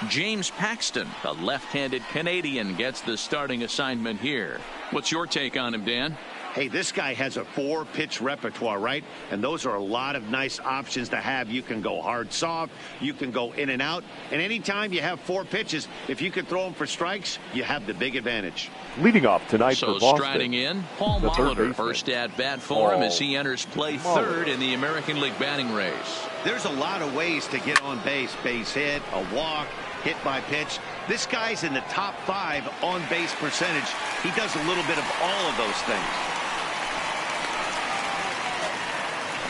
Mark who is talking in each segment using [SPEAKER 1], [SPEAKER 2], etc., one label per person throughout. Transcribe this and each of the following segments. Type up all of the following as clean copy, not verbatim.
[SPEAKER 1] James Paxton, a left-handed Canadian, gets the starting assignment here. What's your take on him, Dan?
[SPEAKER 2] Hey, this guy has a 4-pitch repertoire, right? And those are a lot of nice options to have. You can go hard, soft. You can go in and out. And anytime you have 4 pitches, if you can throw them for strikes, you have the big advantage.
[SPEAKER 3] Leading off tonight for Boston.
[SPEAKER 1] Striding in, Paul Molitor. First at bat for him as he enters play third in the American League batting race.
[SPEAKER 2] There's a lot of ways to get on base. Base hit, a walk, hit by pitch. This guy's in the top 5 on base percentage. He does a little bit of all of those things.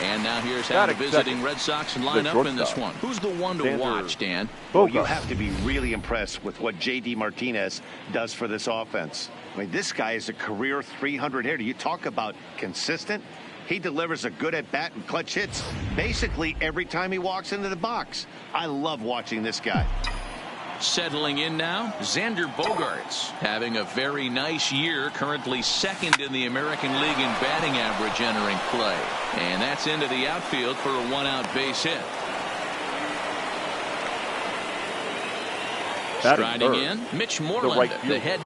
[SPEAKER 1] And now here's how the visiting Red Sox line up in this one. Who's the one to watch, Dan?
[SPEAKER 2] Well, you have to be really impressed with what J.D. Martinez does for this offense. I mean, this guy is a career 300 hitter. You talk about consistent. He delivers a good at-bat and clutch hits basically every time he walks into the box. I love watching this guy.
[SPEAKER 1] Settling in now, Xander Bogaerts, having a very nice year, currently second in the American League in batting average entering play. And that's into the outfield for a 1-out base hit. Striding in, Mitch Moreland, the head.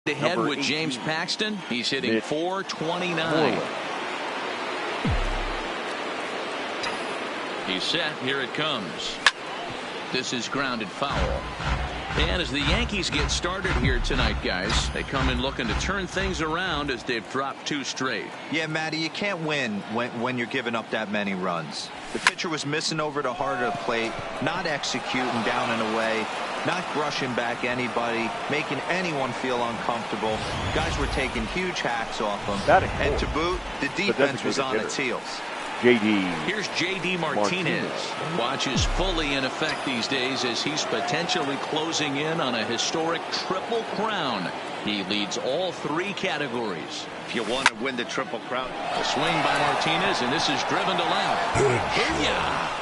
[SPEAKER 1] Ahead with James Paxton. He's hitting .429. He's set. Here it comes. This is grounded foul. And as the Yankees get started here tonight, guys, they come in looking to turn things around as they've dropped 2 straight.
[SPEAKER 4] Yeah, Matty, you can't win when you're giving up that many runs. The pitcher was missing over the heart of the plate, not executing down and away, not brushing back anybody, making anyone feel uncomfortable. Guys were taking huge hacks off them. And to boot, the defense was on its heels.
[SPEAKER 1] Here's J.D. Martinez. Watch is fully in effect these days as he's potentially closing in on a historic triple crown. He leads all 3 categories.
[SPEAKER 2] If you want to win the triple crown.
[SPEAKER 1] A swing by Martinez, and this is driven to left. Hiya!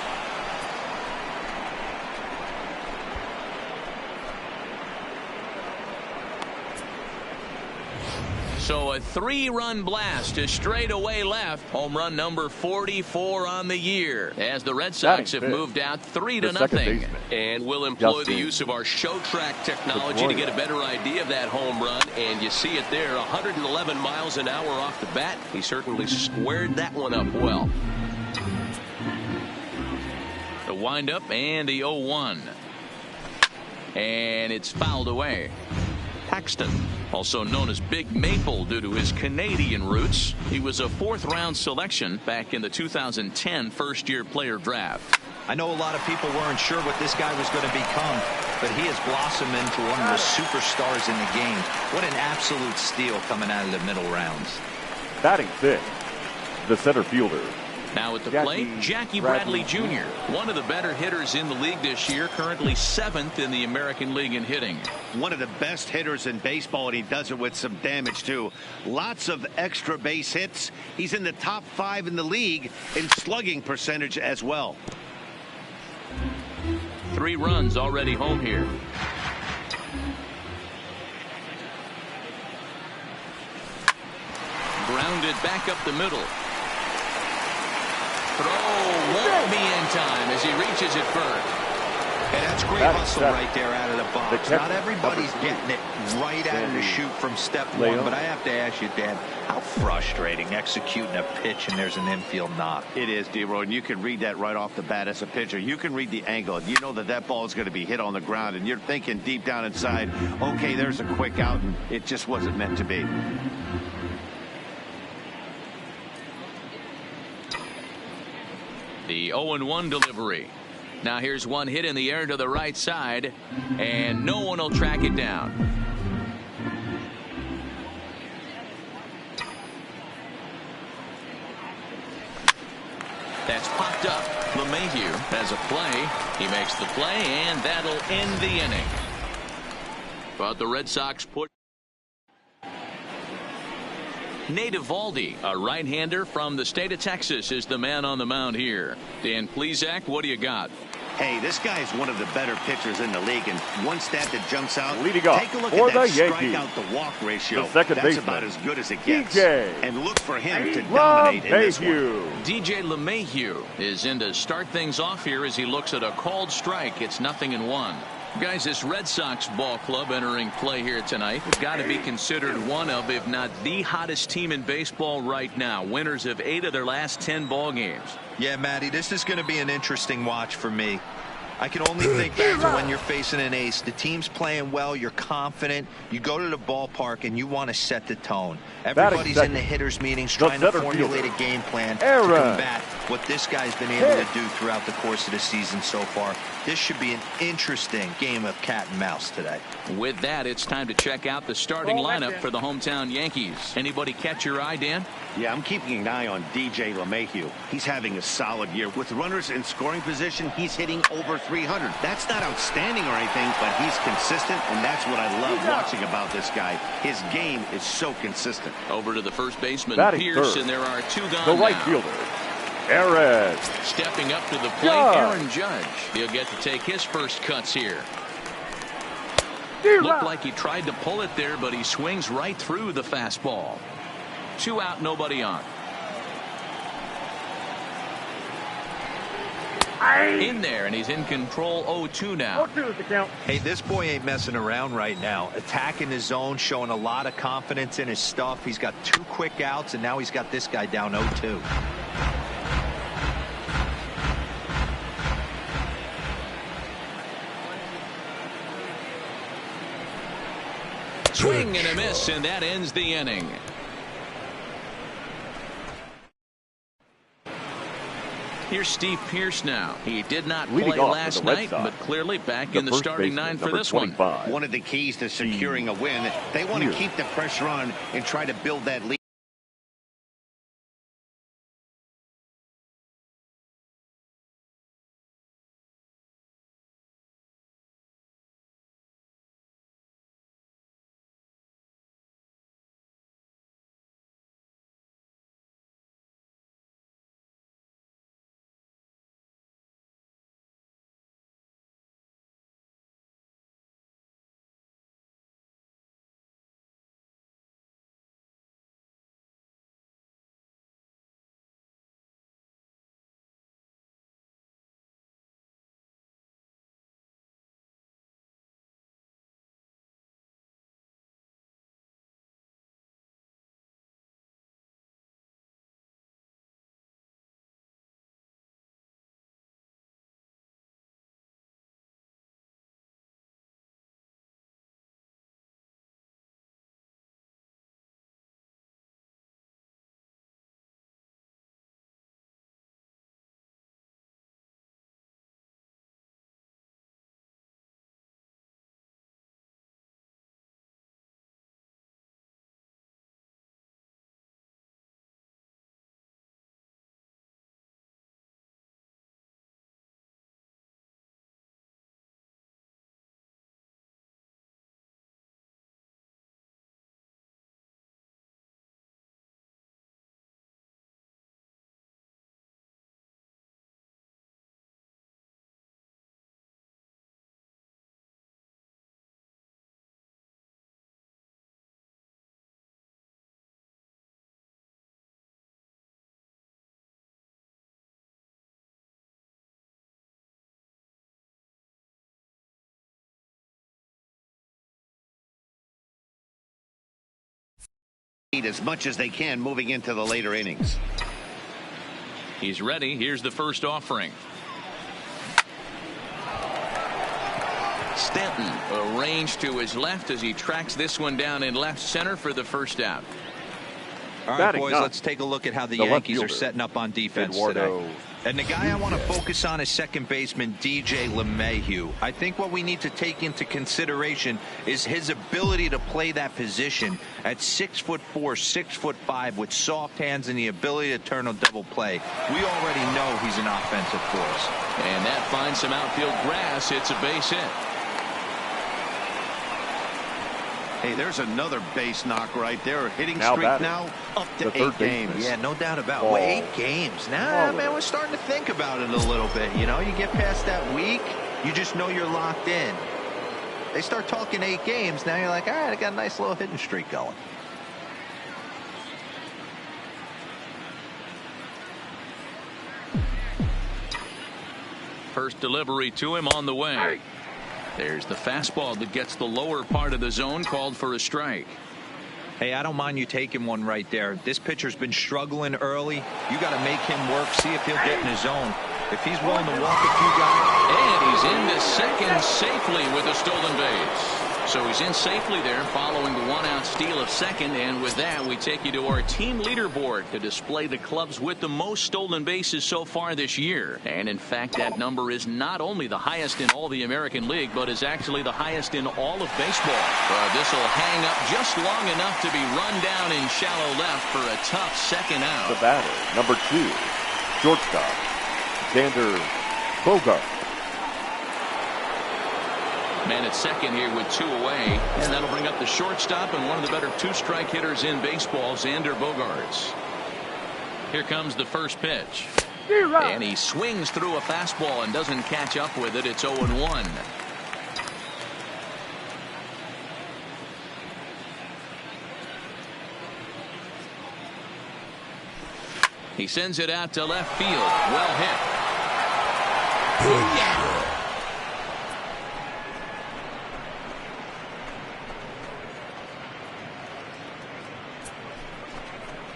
[SPEAKER 1] So a 3-run blast to straightaway left. Home run number 44 on the year as the Red Sox have moved out 3-0. And we'll employ the use of our show track technology to get a better idea of that home run. And you see it there, 111 miles an hour off the bat. He certainly squared that one up well. The windup and the 0-1. And it's fouled away. Paxton, also known as Big Maple due to his Canadian roots. He was a 4th-round selection back in the 2010 first-year player draft.
[SPEAKER 4] I know a lot of people weren't sure what this guy was going to become, but he has blossomed into one of the superstars in the game. What an absolute steal coming out of the middle rounds.
[SPEAKER 3] Batting 5th, the center fielder.
[SPEAKER 1] Now at the plate, Jackie Bradley Jr., one of the better hitters in the league this year, currently 7th in the American League in hitting.
[SPEAKER 2] One of the best hitters in baseball, and he does it with some damage, too. Lots of extra base hits. He's in the top 5 in the league in slugging percentage as well.
[SPEAKER 1] 3 runs already home here. Grounded back up the middle. Throw won't be in time as he reaches it first.
[SPEAKER 4] And that's great hustle right there out of the box. Not everybody's getting it right out of the chute from step 1, but I have to ask you, Dan, how frustrating executing a pitch and there's an infield knock.
[SPEAKER 2] It is, D-Roy, and you can read that right off the bat as a pitcher. You can read the angle. You know that ball is going to be hit on the ground, and you're thinking deep down inside, okay, there's a quick out, and it just wasn't meant to be.
[SPEAKER 1] The 0-1 delivery. Now here's one hit in the air to the right side, and no one will track it down. That's popped up. LeMahieu has a play. He makes the play, and that'll end the inning. But the Red Sox put Nate Eovaldi, a right-hander from the state of Texas, is the man on the mound here. Dan Plesac, what do you got?
[SPEAKER 2] Hey, this guy is one of the better pitchers in the league, and one stat that jumps out,
[SPEAKER 3] leading off
[SPEAKER 2] take a look
[SPEAKER 3] for
[SPEAKER 2] at that
[SPEAKER 3] the Yankees,
[SPEAKER 2] strikeout to walk ratio.
[SPEAKER 3] the second
[SPEAKER 2] That's
[SPEAKER 3] baseman,
[SPEAKER 2] about as good as it gets. And look for him to dominate in this one.
[SPEAKER 1] DJ LeMahieu is in to start things off here as he looks at a called strike. It's 0-1. Guys, this Red Sox ball club entering play here tonight has got to be considered one of, if not the hottest team in baseball right now. Winners of 8 of their last 10 ball games.
[SPEAKER 4] Yeah, Matty, this is going to be an interesting watch for me. I can only think back to when you're facing an ace. The team's playing well. You're confident. You go to the ballpark and you want to set the tone. Everybody's in the hitters' meetings trying to formulate a game plan to combat what this guy's been able to do throughout the course of the season so far. This should be an interesting game of cat and mouse today.
[SPEAKER 1] With that, it's time to check out the starting lineup for the hometown Yankees. Anybody catch your eye, Dan?
[SPEAKER 2] Yeah, I'm keeping an eye on DJ LeMahieu. He's having a solid year. With runners in scoring position, he's hitting over 300. That's not outstanding or anything, but he's consistent, and that's what I love watching about this guy. His game is so consistent.
[SPEAKER 1] Over to the first baseman,
[SPEAKER 3] Batting
[SPEAKER 1] Pierce,
[SPEAKER 3] third,
[SPEAKER 1] and there are 2 gone
[SPEAKER 3] the right
[SPEAKER 1] now.
[SPEAKER 3] fielder, Aaron.
[SPEAKER 1] Stepping up to the plate, Aaron Judge. He'll get to take his first cuts here. Looked like he tried to pull it there, but he swings right through the fastball. 2 out, nobody on. In there, and he's in control. 0-2 now.
[SPEAKER 3] 0-2 is the count.
[SPEAKER 4] Hey, this boy ain't messing around right now. Attacking his zone, showing a lot of confidence in his stuff. He's got 2 quick outs, and now he's got this guy down 0-2.
[SPEAKER 1] Swing and a miss, and that ends the inning. Here's Steve Pierce now. He did not play last night, but clearly back in the starting 9 for this one.
[SPEAKER 2] One of the keys to securing a win, they want to keep the pressure on and try to build that lead. As much as they can moving into the later innings.
[SPEAKER 1] He's ready. Here's the first offering. Stanton arranged to his left as he tracks this one down in left center for the first out.
[SPEAKER 4] All right, boys, let's take a look at how the Yankees are setting up on defense today. And the guy I want to focus on is second baseman DJ LeMahieu. I think what we need to take into consideration is his ability to play that position at 6'4", 6'5", with soft hands and the ability to turn a double play. We already know he's an offensive force.
[SPEAKER 1] And that finds some outfield grass. It's a base hit.
[SPEAKER 2] Hey, there's another base knock right there. Hitting
[SPEAKER 3] Now
[SPEAKER 2] streak now up to 8 games.
[SPEAKER 4] Yeah, no doubt about it. Well, 8 games. Now, man, we're starting to think about it a little bit. You know, you get past that week, you just know you're locked in. They start talking 8 games, now you're like, all right, I got a nice little hitting streak going.
[SPEAKER 1] First delivery to him on the way. There's the fastball that gets the lower part of the zone, called for a strike.
[SPEAKER 4] Hey, I don't mind you taking one right there. This pitcher's been struggling early. You got to make him work, see if he'll get in his zone. If he's willing to walk a few guys.
[SPEAKER 1] And he's into second safely with a stolen base. So he's in safely there following the 1-out steal of second. And with that, we take you to our team leaderboard to display the clubs with the most stolen bases so far this year. And in fact, that number is not only the highest in all the American League, but is actually the highest in all of baseball. This will hang up just long enough to be run down in shallow left for a tough second out.
[SPEAKER 3] The batter, number 2, shortstop, Xander Bogaerts.
[SPEAKER 1] Man at second here with 2 away, and that'll bring up the shortstop and one of the better 2-strike hitters in baseball, Xander Bogaerts. Here comes the first pitch. And he swings through a fastball and doesn't catch up with it. It's 0-1. He sends it out to left field. Well hit. Booyah!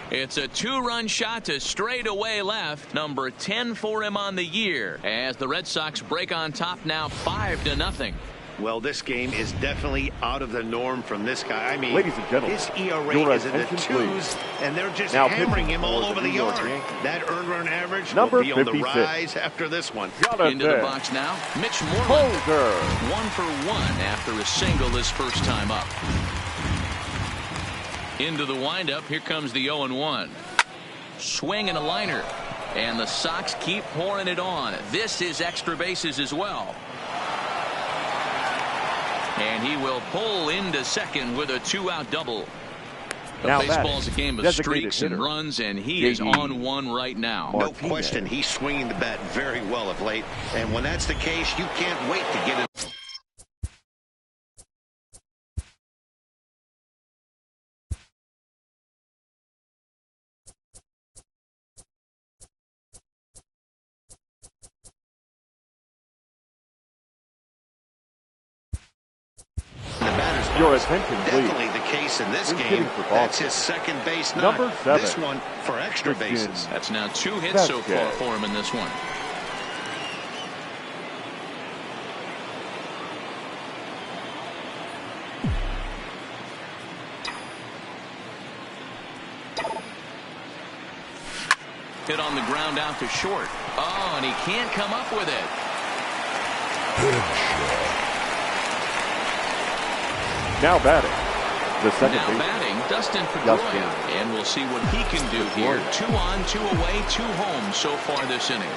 [SPEAKER 1] It's a 2-run shot to straightaway left. Number 10 for him on the year as the Red Sox break on top now 5-0.
[SPEAKER 2] Well, this game is definitely out of the norm from this guy. I mean,
[SPEAKER 3] ladies and gentlemen,
[SPEAKER 2] his ERA is in the 2s, and they're just hammering him all over the yard. That earned run average will be on the rise after this one.
[SPEAKER 1] Into the box now, Mitch Moreland. 1 for 1 after a single his first time up. Into the windup. Here comes the 0-1. Swing and a liner. And the Sox keep pouring it on. This is extra bases as well. And he will pull into second with a 2-out double. Baseball's a game of streaks and runs, and he is on one right now.
[SPEAKER 2] No question, he's swinging the bat very well of late. And when that's the case, you can't wait to get it.
[SPEAKER 3] Your attention, please.
[SPEAKER 2] Definitely the case in this game. That's his second base knock.
[SPEAKER 3] Number 7.
[SPEAKER 2] This one for extra bases.
[SPEAKER 1] That's now 2 hits so far for him in this one. Hit on the ground out to short. Oh, and he can't come up with it.
[SPEAKER 3] Good shot. Now batting, the second
[SPEAKER 1] now batting, Dustin Pedroia, and we'll see what he can do here. 2 on, 2 away, 2 home so far this inning.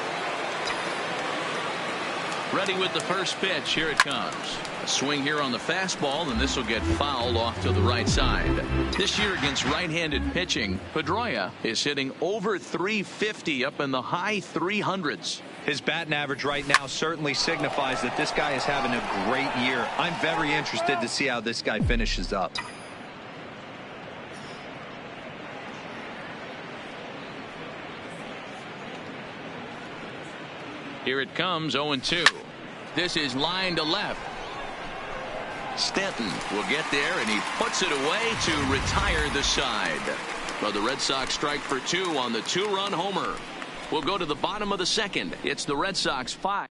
[SPEAKER 1] Ready with the first pitch. Here it comes. A swing here on the fastball, and this will get fouled off to the right side. This year against right-handed pitching, Pedroia is hitting over 350, up in the high 300s.
[SPEAKER 4] His batting average right now certainly signifies that this guy is having a great year. I'm very interested to see how this guy finishes up.
[SPEAKER 1] Here it comes, 0-2. This is line to left. Stanton will get there, and he puts it away to retire the side. But the Red Sox strike for 2 on the 2-run homer. We'll go to the bottom of the second. It's the Red Sox 5.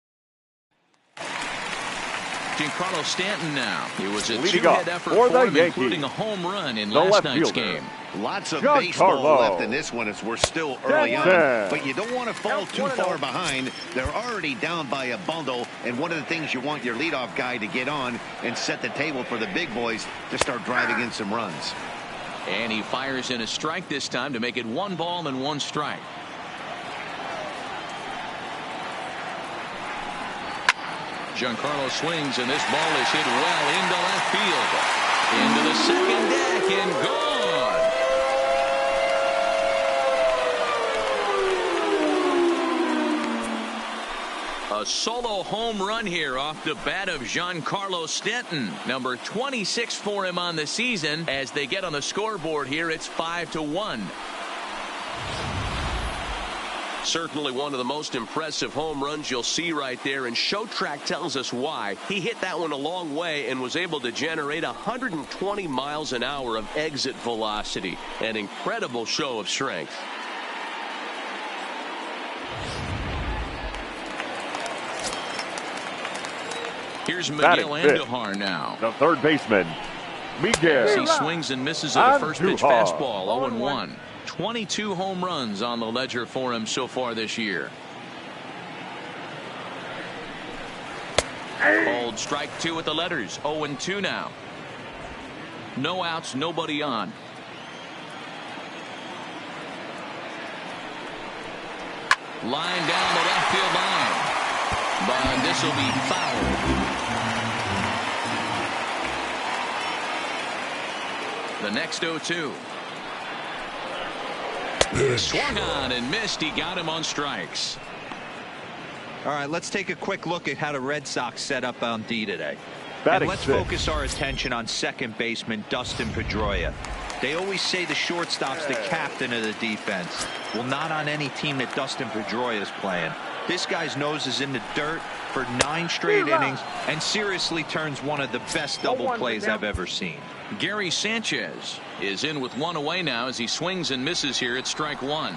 [SPEAKER 1] Giancarlo Stanton now. He was a 2-hit effort for him, including a home run in last night's game.
[SPEAKER 2] Lots of baseball left in this one as we're still early on. But you don't want to fall too far behind. They're already down by a bundle. And one of the things you want your leadoff guy to get on and set the table for the big boys to start driving in some runs.
[SPEAKER 1] And he fires in a strike this time to make it 1 ball and 1 strike. Giancarlo swings, and this ball is hit well into left field. Into the second deck and gone. A solo home run here off the bat of Giancarlo Stanton. Number 26 for him on the season. As they get on the scoreboard here, it's 5-1. Certainly one of the most impressive home runs you'll see right there, and Showtrack tells us why. He hit that one a long way and was able to generate 120 miles an hour of exit velocity. An incredible show of strength. Here's Miguel Andujar now.
[SPEAKER 3] The third baseman, Miguel.
[SPEAKER 1] He swings and misses at a first pitch fastball, 0-1. 22 home runs on the ledger for him so far this year. Old strike two with the letters. 0-2 now. No outs, nobody on. Line down the left field line. But this will be foul. The next 0-2. Swung on and missed. He got him on strikes.
[SPEAKER 4] All right, let's take a quick look at how the Red Sox set up on D today.
[SPEAKER 3] And
[SPEAKER 4] let's focus our attention on second baseman Dustin Pedroia. They always say the shortstop's the captain of the defense. Well, not on any team that Dustin Pedroia is playing. This guy's nose is in the dirt for 9 straight innings and seriously turns one of the best double plays I've ever seen.
[SPEAKER 1] Gary Sanchez is in with one away now as he swings and misses here at strike one.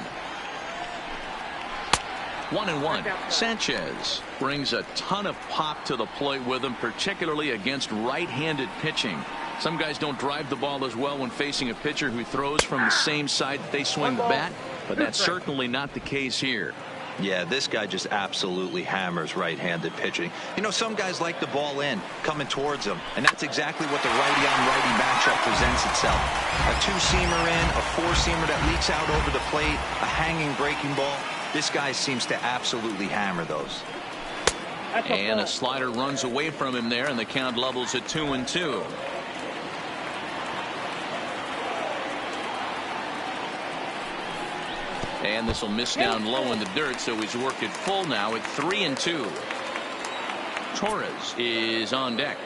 [SPEAKER 1] 1-1. Sanchez brings a ton of pop to the plate with him, particularly against right-handed pitching. Some guys don't drive the ball as well when facing a pitcher who throws from the same side that they swing the bat, but that's certainly not the case here.
[SPEAKER 4] Yeah, this guy just absolutely hammers right-handed pitching. You know, some guys like the ball in, coming towards them, and that's exactly what the righty-on-righty matchup presents itself. A two-seamer in, a four-seamer that leaks out over the plate, a hanging breaking ball. This guy seems to absolutely hammer those.
[SPEAKER 1] And a slider runs away from him there, and the count levels at 2-2. And this will miss down low in the dirt, so he's worked it full now at 3-2. Torres is on deck.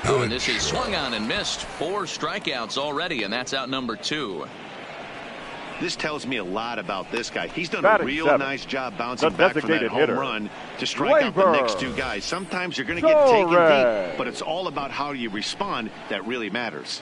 [SPEAKER 1] Oh, and this is swung on and missed. 4 strikeouts already, and that's out number 2.
[SPEAKER 2] This tells me a lot about this guy. He's done a real nice job bouncing back from that home run to strike out the next 2 guys. Sometimes you're going to get taken deep, but it's all about how you respond that really matters.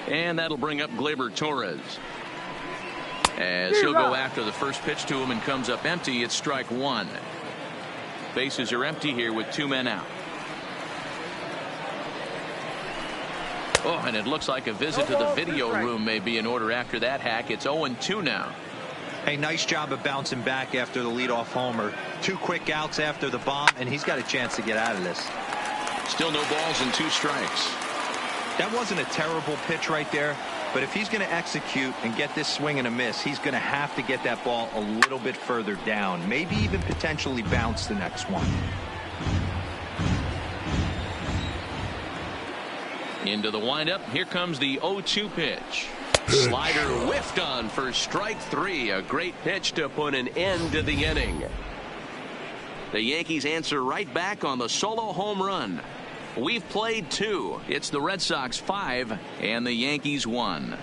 [SPEAKER 1] And that'll bring up Gleyber Torres. As he'll go after the first pitch to him and comes up empty, it's strike one. Bases are empty here with 2 men out. Oh, and it looks like a visit to the video room may be in order after that hack. It's 0-2 now.
[SPEAKER 4] Hey, nice job of bouncing back after the leadoff homer. 2 quick outs after the bomb, and he's got a chance to get out of this.
[SPEAKER 1] Still no balls and 2 strikes.
[SPEAKER 4] That wasn't a terrible pitch right there, but if he's going to execute and get this swing and a miss, he's going to have to get that ball a little bit further down, maybe even potentially bounce the next one.
[SPEAKER 1] Into the windup. Here comes the 0-2 pitch. Slider whiffed on for strike 3. A great pitch to put an end to the inning. The Yankees answer right back on the solo home run. We've played 2. It's the Red Sox 5 and the Yankees 1.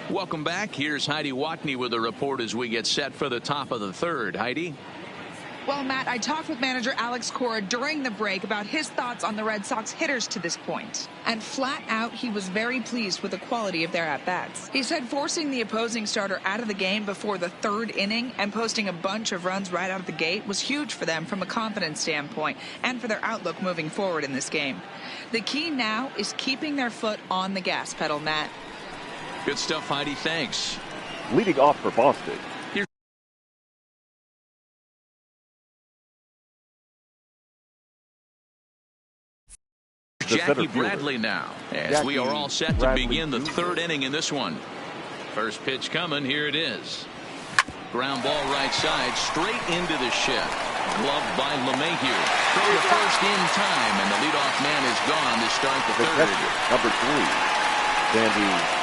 [SPEAKER 1] Welcome back. Here's Heidi Watney with a report as we get set for the top of the 3rd. Heidi?
[SPEAKER 5] Well, Matt, I talked with manager Alex Cora during the break about his thoughts on the Red Sox hitters to this point. And flat out, he was very pleased with the quality of their at-bats. He said forcing the opposing starter out of the game before the 3rd inning and posting a bunch of runs right out of the gate was huge for them from a confidence standpoint and for their outlook moving forward in this game. The key now is keeping their foot on the gas pedal, Matt.
[SPEAKER 1] Good stuff, Heidi. Thanks.
[SPEAKER 3] Leading off for Boston,
[SPEAKER 1] Jackie Bradley now, as we are all set to begin the 3rd inning in this one. First pitch coming. Here it is. Ground ball right side, straight into the shed. Gloved by LeMahieu. Throw to first in time, and the leadoff man is gone to start the 3rd.
[SPEAKER 3] Number 3, Sandy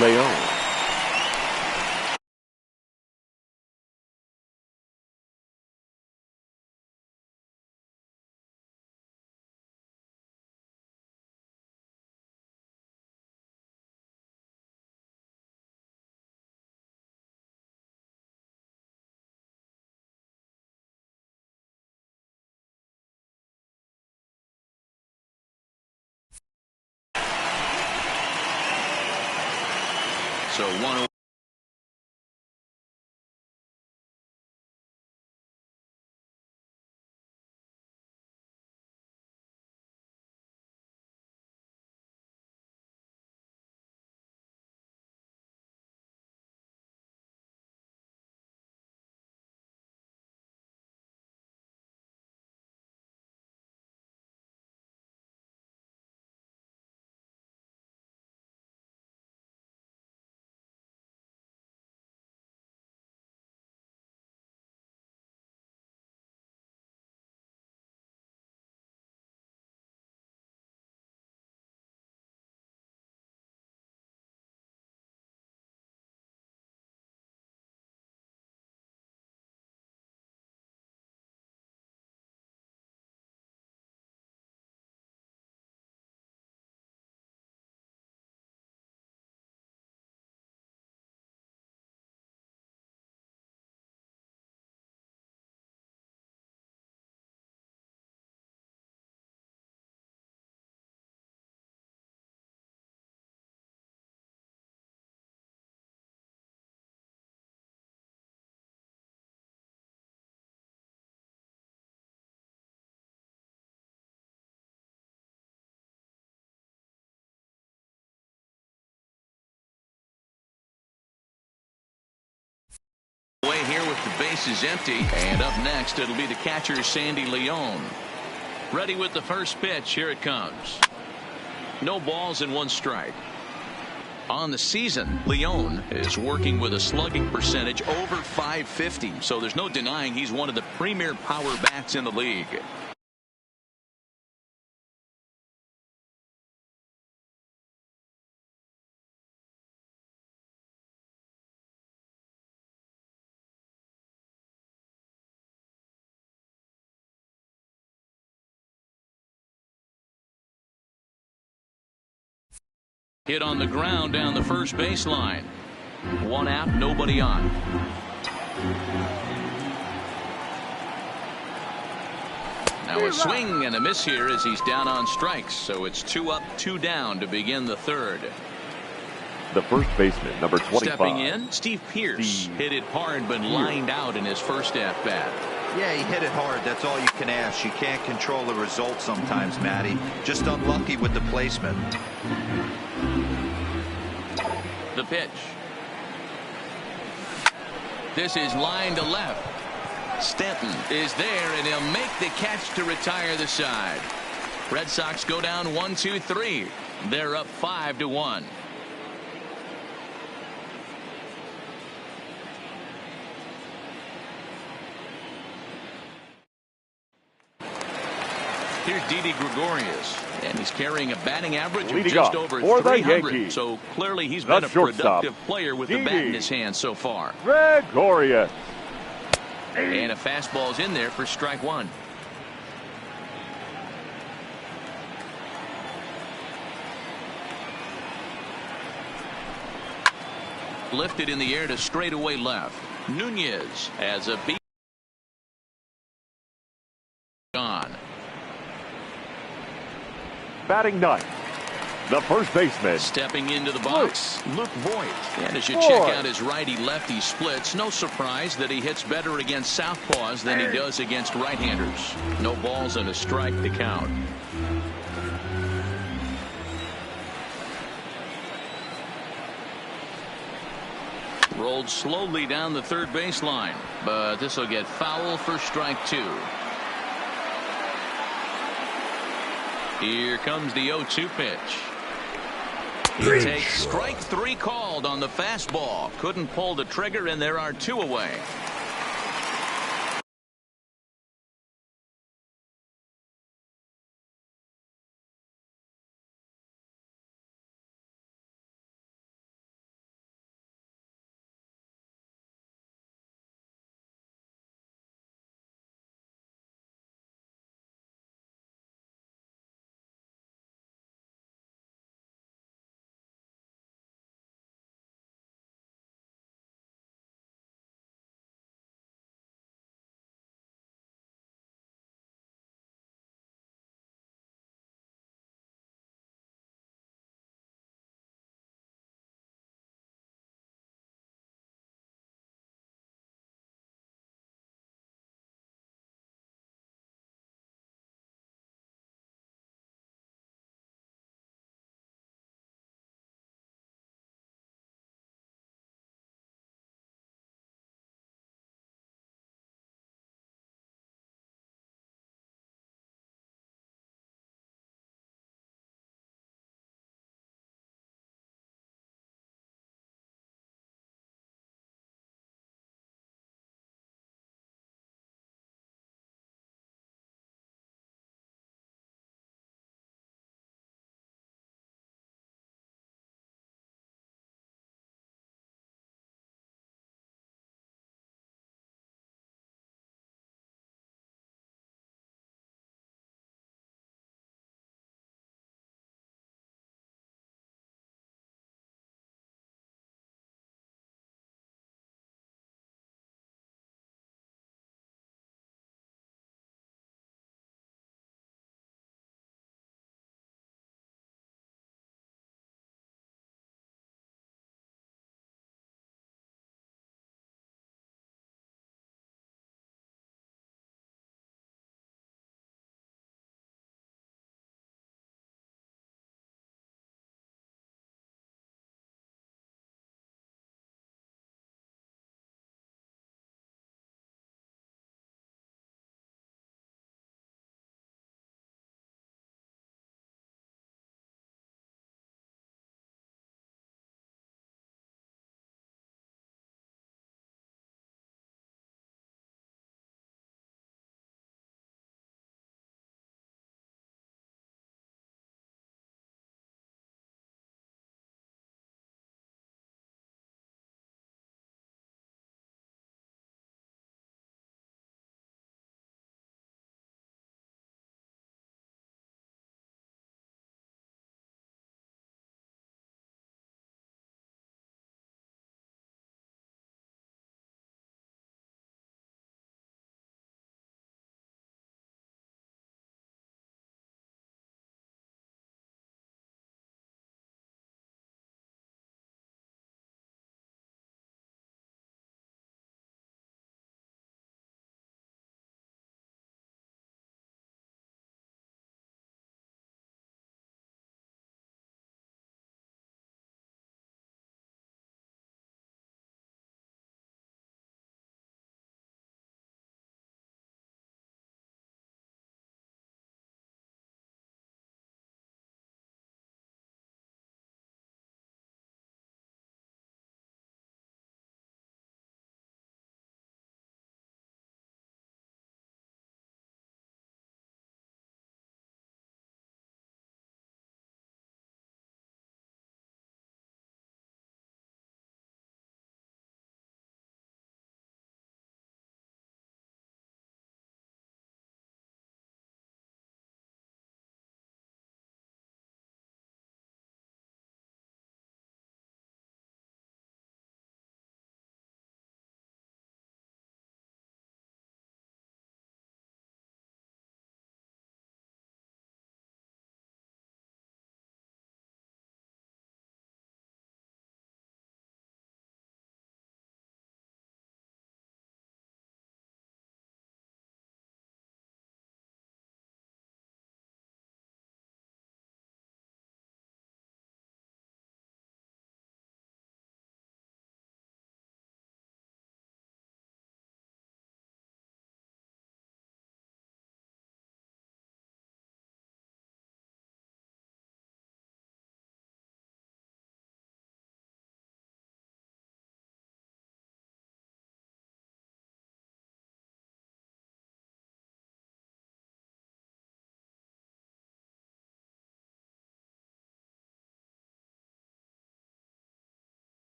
[SPEAKER 3] Leon.
[SPEAKER 1] So one. Away here with the bases empty, and up next it'll be the catcher Sandy Leon. Ready with the first pitch. Here it comes. No balls and one strike. On the season, Leon is working with a slugging percentage over .550, so there's no denying he's one of the premier power bats in the league. Hit on the ground down the first baseline. One out, nobody on. Now a swing and a miss here as he's down on strikes. So it's 2 up, 2 down to begin the third.
[SPEAKER 3] The first baseman, number 25.
[SPEAKER 1] Stepping in, Steve Pearce. Hit it hard but lined out in his first at-bat.
[SPEAKER 4] Yeah, he hit it hard. That's all you can ask. You can't control the result sometimes, Matty. Just unlucky with the placement.
[SPEAKER 1] The pitch. This is line to left. Stanton is there, and he'll make the catch to retire the side. Red Sox go down 1-2-3. They're up 5-1. Here's Didi Gregorius, and he's carrying a batting average of just over 300. So clearly he's been a productive player with the bat in his hand so far.
[SPEAKER 3] Gregorius.
[SPEAKER 1] And a fastball's in there for strike one. Lifted in the air to straightaway left. Nunez has a beat on.
[SPEAKER 3] Batting ninth, the first baseman.
[SPEAKER 1] Stepping into the box, Luke Voit. And as you check out his righty-lefty splits, no surprise that he hits better against southpaws than he does against right-handers. No balls and a strike to count. Rolled slowly down the third baseline, but this will get foul for strike two. Here comes the 0-2 pitch. He takes strike three called on the fastball. Couldn't pull the trigger, and there are two away.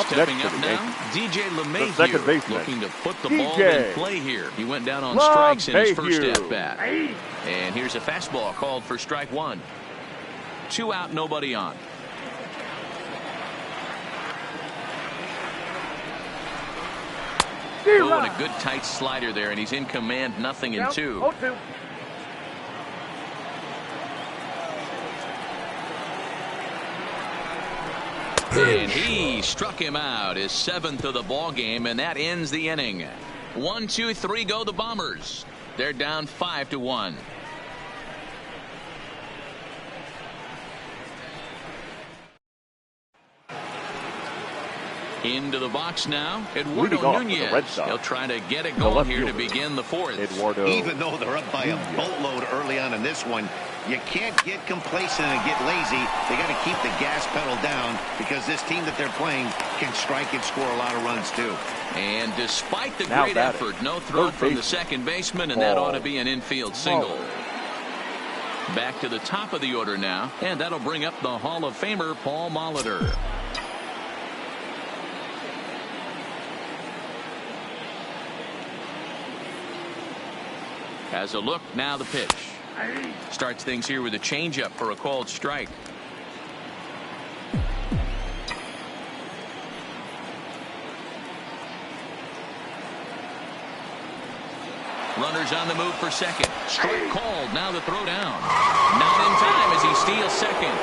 [SPEAKER 1] Stepping up now, DJ LeMahieu, looking to put the ball in play here. He went down on strikes in his first at-bat. And here's a fastball called for strike one. 2 out, nobody on. Oh, and a good tight slider there, and he's in command, 0-2. And he struck him out, his 7th of the ball game, and that ends the inning. 1, 2, 3 go the Bombers. They're down 5-1. Into the box now, Eduardo Nunez. He'll try to get it going here to begin the 4th.
[SPEAKER 2] Even though they're up by a boatload early on in this one, you can't get complacent and get lazy. They got to keep the gas pedal down because this team that they're playing can strike and score a lot of runs too.
[SPEAKER 1] And despite the great effort, no throw from the second baseman, and that ought to be an infield single. Back to the top of the order now, and that'll bring up the Hall of Famer Paul Molitor. As a look, now the pitch. Starts things here with a changeup for a called strike. Runners on the move for second. Strike called. Now the throw down. Not in time as he steals second.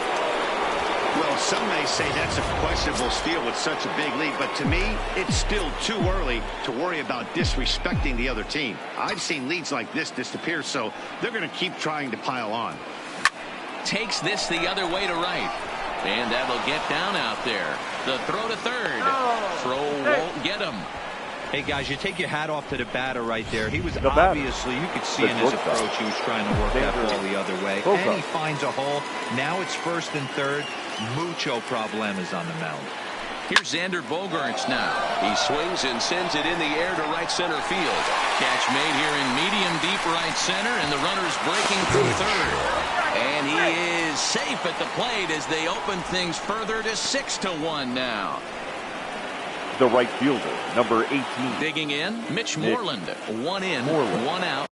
[SPEAKER 2] Well, some may say that's a questionable steal with such a big lead, but to me, it's still too early to worry about disrespecting the other team. I've seen leads like this disappear, so they're going to keep trying to pile on.
[SPEAKER 1] Takes this the other way to right. And that'll get down out there. The throw to third. Throw won't get him.
[SPEAKER 4] Hey, guys, you take your hat off to the batter right there. He was obviously, you could see in his approach, he was trying to work that ball the other way. And he finds a hole. Now it's first and third. Mucho problemas on the mound.
[SPEAKER 1] Here's Xander Bogaerts now. He swings and sends it in the air to right center field. Catch made here in medium deep right center, and the runner's breaking through third. And he is safe at the plate as they open things further to 6-1 now.
[SPEAKER 3] The right fielder, number 18.
[SPEAKER 1] Digging in, Mitch Moreland. 1 in, 1 out.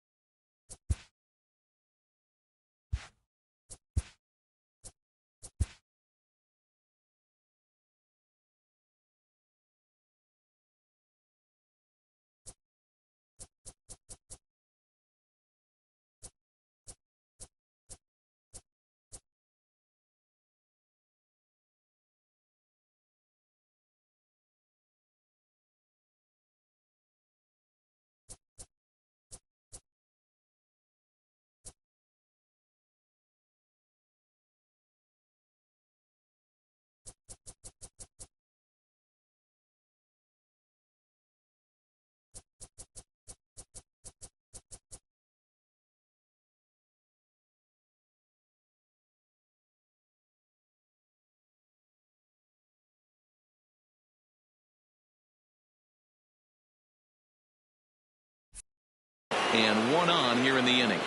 [SPEAKER 1] And 1 on here in the inning.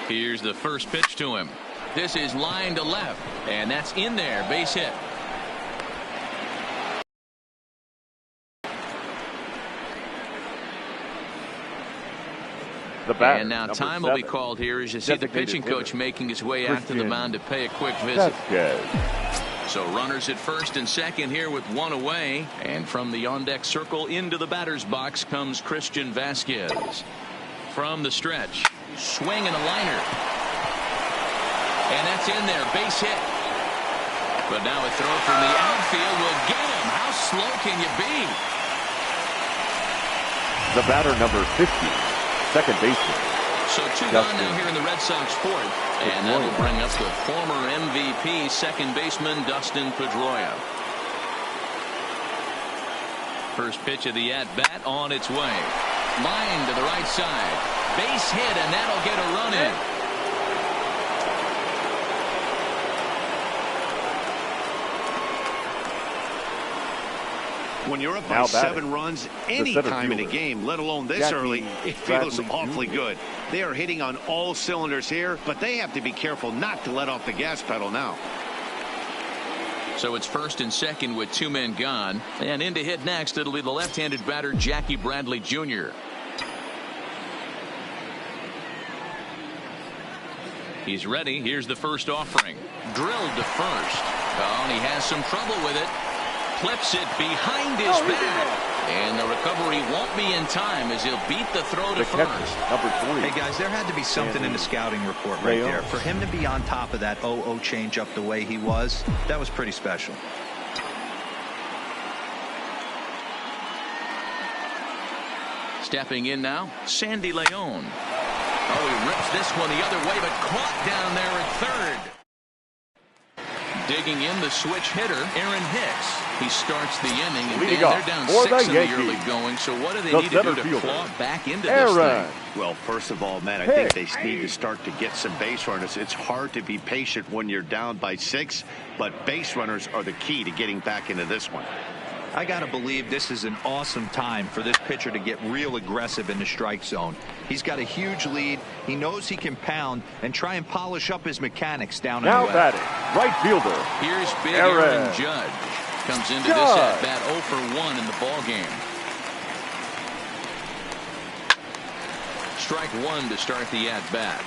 [SPEAKER 1] Here's the first pitch to him. This is line to left, and that's in there. Base hit. And now time will be called here as you see the pitching coach making his way out to the mound to pay a quick visit. So runners at first and second here with 1 away. And from the on-deck circle into the batter's box comes Christian Vasquez. From the stretch, swing and a liner. And that's in there, base hit. But now a throw from the outfield will get him. How slow can you be?
[SPEAKER 3] The batter, number 50. Second baseman.
[SPEAKER 1] So 2 gone now here in the Red Sox 4th. And that'll bring up the former MVP second baseman Dustin Pedroia. First pitch of the at-bat on its way. Line to the right side. Base hit, and that'll get a run in.
[SPEAKER 2] When you're up by 7 runs any time in a game, let alone this early, it feels awfully good. They are hitting on all cylinders here, but they have to be careful not to let off the gas pedal now.
[SPEAKER 1] So it's first and second with 2 men gone. And in to hit next, it'll be the left-handed batter, Jackie Bradley Jr. He's ready. Here's the first offering. Drilled to first. Oh, and he has some trouble with it. Clips it behind his back. And the recovery won't be in time as he'll beat the throw to first.
[SPEAKER 3] Number 3.
[SPEAKER 4] Hey, guys, there had to be something in the scouting report right there. For him to be on top of that 0-0 changeup the way he was, that was pretty special.
[SPEAKER 1] Stepping in now, Sandy Leon. Oh, he rips this one the other way, but caught down there at third. Digging in the switch hitter, Aaron Hicks. He starts the inning, and they're down 6 in the early going. So what do they need to do to claw back into this thing?
[SPEAKER 2] Well, first of all, Matt, I think they need to start to get some base runners. It's hard to be patient when you're down by 6, but base runners are the key to getting back into this one.
[SPEAKER 4] I got to believe this is an awesome time for this pitcher to get real aggressive in the strike zone. He's got a huge lead. He knows he can pound and try and polish up his mechanics down and away.
[SPEAKER 3] Now batting, right fielder.
[SPEAKER 1] Here's big Aaron Judge. Comes into this at-bat 0 for 1 in the ball game. Strike 1 to start the at-bat.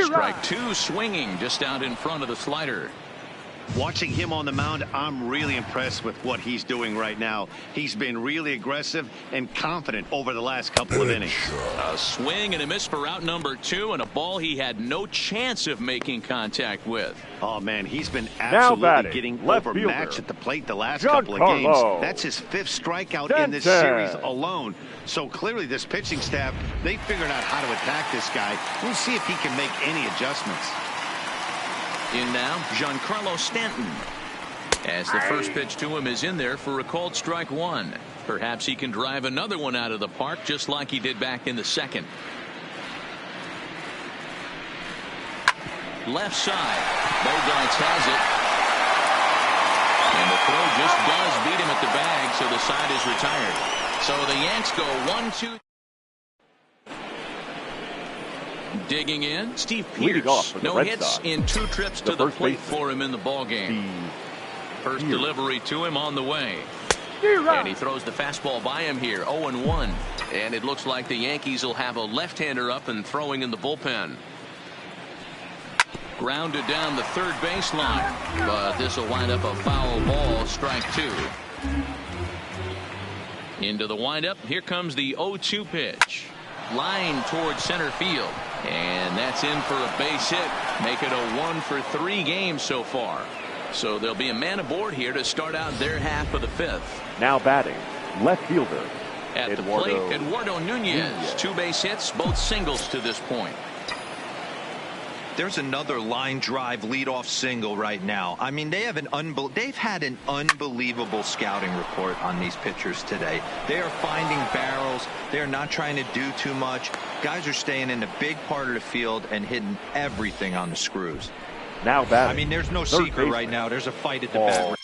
[SPEAKER 1] Strike 2 swinging just out in front of the slider.
[SPEAKER 2] Watching him on the mound, I'm really impressed with what he's doing right now. He's been really aggressive and confident over the last couple of innings.
[SPEAKER 1] A swing and a miss for out number 2, and a ball he had no chance of making contact with.
[SPEAKER 2] Oh, man, he's been absolutely getting overmatched at the plate the last couple of games. That's his 5th strikeout in this series alone. So clearly this pitching staff, they figured out how to attack this guy. We'll see if he can make any adjustments.
[SPEAKER 1] In now, Giancarlo Stanton. As the first pitch to him is in there for a called strike 1. Perhaps he can drive another one out of the park just like he did back in the second. Left side. Bogaerts has it. And the throw just does beat him at the bag, so the side is retired. So the Yanks go 1-2. Digging in, Steve Pearce. No hits in 2 trips to the plate for him in the ball game. First delivery to him on the way. And he throws the fastball by him here, 0-1. And it looks like the Yankees will have a left-hander up and throwing in the bullpen. Grounded down the third baseline, but this will wind up a foul ball, strike 2. Into the windup, here comes the 0-2 pitch. Line towards center field, and that's in for a base hit. Make it a 1 for 3 games so far. So there'll be a man aboard here to start out their half of the 5th.
[SPEAKER 3] Now batting, left fielder.
[SPEAKER 1] At the plate, Eduardo Nunez. 2 base hits, both singles to this point.
[SPEAKER 4] There's another line drive leadoff single right now. I mean, they've had an unbelievable scouting report on these pitchers today. They are finding barrels. They're not trying to do too much. Guys are staying in the big part of the field and hitting everything on the screws.
[SPEAKER 3] Now batting.
[SPEAKER 4] I mean, there's no secret right now. There's a fight at the bat.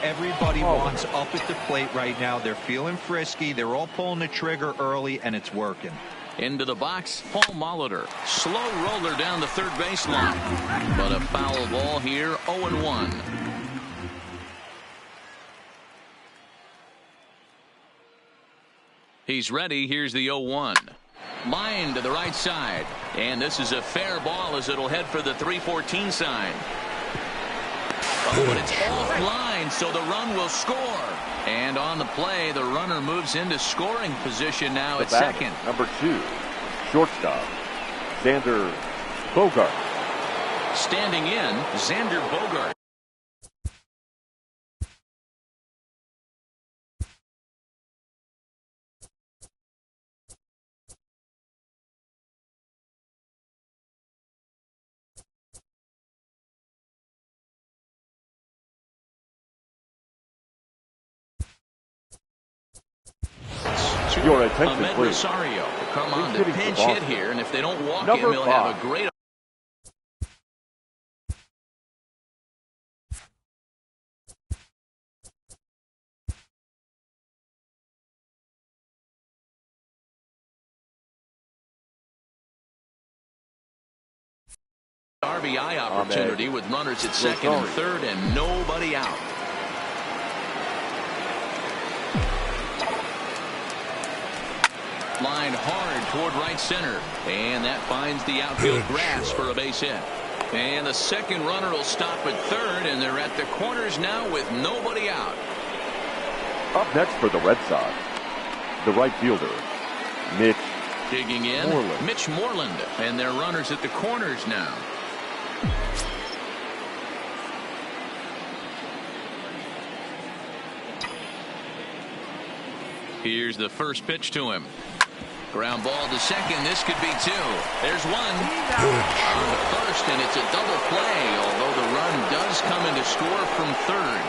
[SPEAKER 4] Everybody wants up at the plate right now. They're feeling frisky. They're all pulling the trigger early, and it's working.
[SPEAKER 1] Into the box, Paul Molitor. Slow roller down the third baseline. But a foul ball here, 0-1. He's ready. Here's the 0-1. Line to the right side. And this is a fair ball as it'll head for the 314 sign. Oh, but it's offline, so the run will score. And on the play, the runner moves into scoring position now at second.
[SPEAKER 3] Number 2, shortstop, Xander Bogaerts.
[SPEAKER 1] Standing in, Xander Bogaerts.
[SPEAKER 3] Your attention,
[SPEAKER 1] Ahmed
[SPEAKER 3] please.
[SPEAKER 1] Rosario will come on to
[SPEAKER 3] hitting
[SPEAKER 1] pinch
[SPEAKER 3] for
[SPEAKER 1] hit
[SPEAKER 3] Boston.
[SPEAKER 1] here, and if they don't walk
[SPEAKER 3] Number
[SPEAKER 1] him, he'll have a
[SPEAKER 3] 5.
[SPEAKER 1] great. RBI opportunity with runners at second and third and nobody out. Line hard toward right center, and that finds the outfield grass for a base hit. And the second runner will stop at third, and they're at the corners now with nobody out.
[SPEAKER 3] Up next for the Red Sox, the right fielder, Mitch
[SPEAKER 1] Digging in,
[SPEAKER 3] Moreland.
[SPEAKER 1] Mitch Moreland, and their runners at the corners now. Here's the first pitch to him. Ground ball to second. This could be two. There's one. On the first, and it's a double play, although the run does come in to score from third.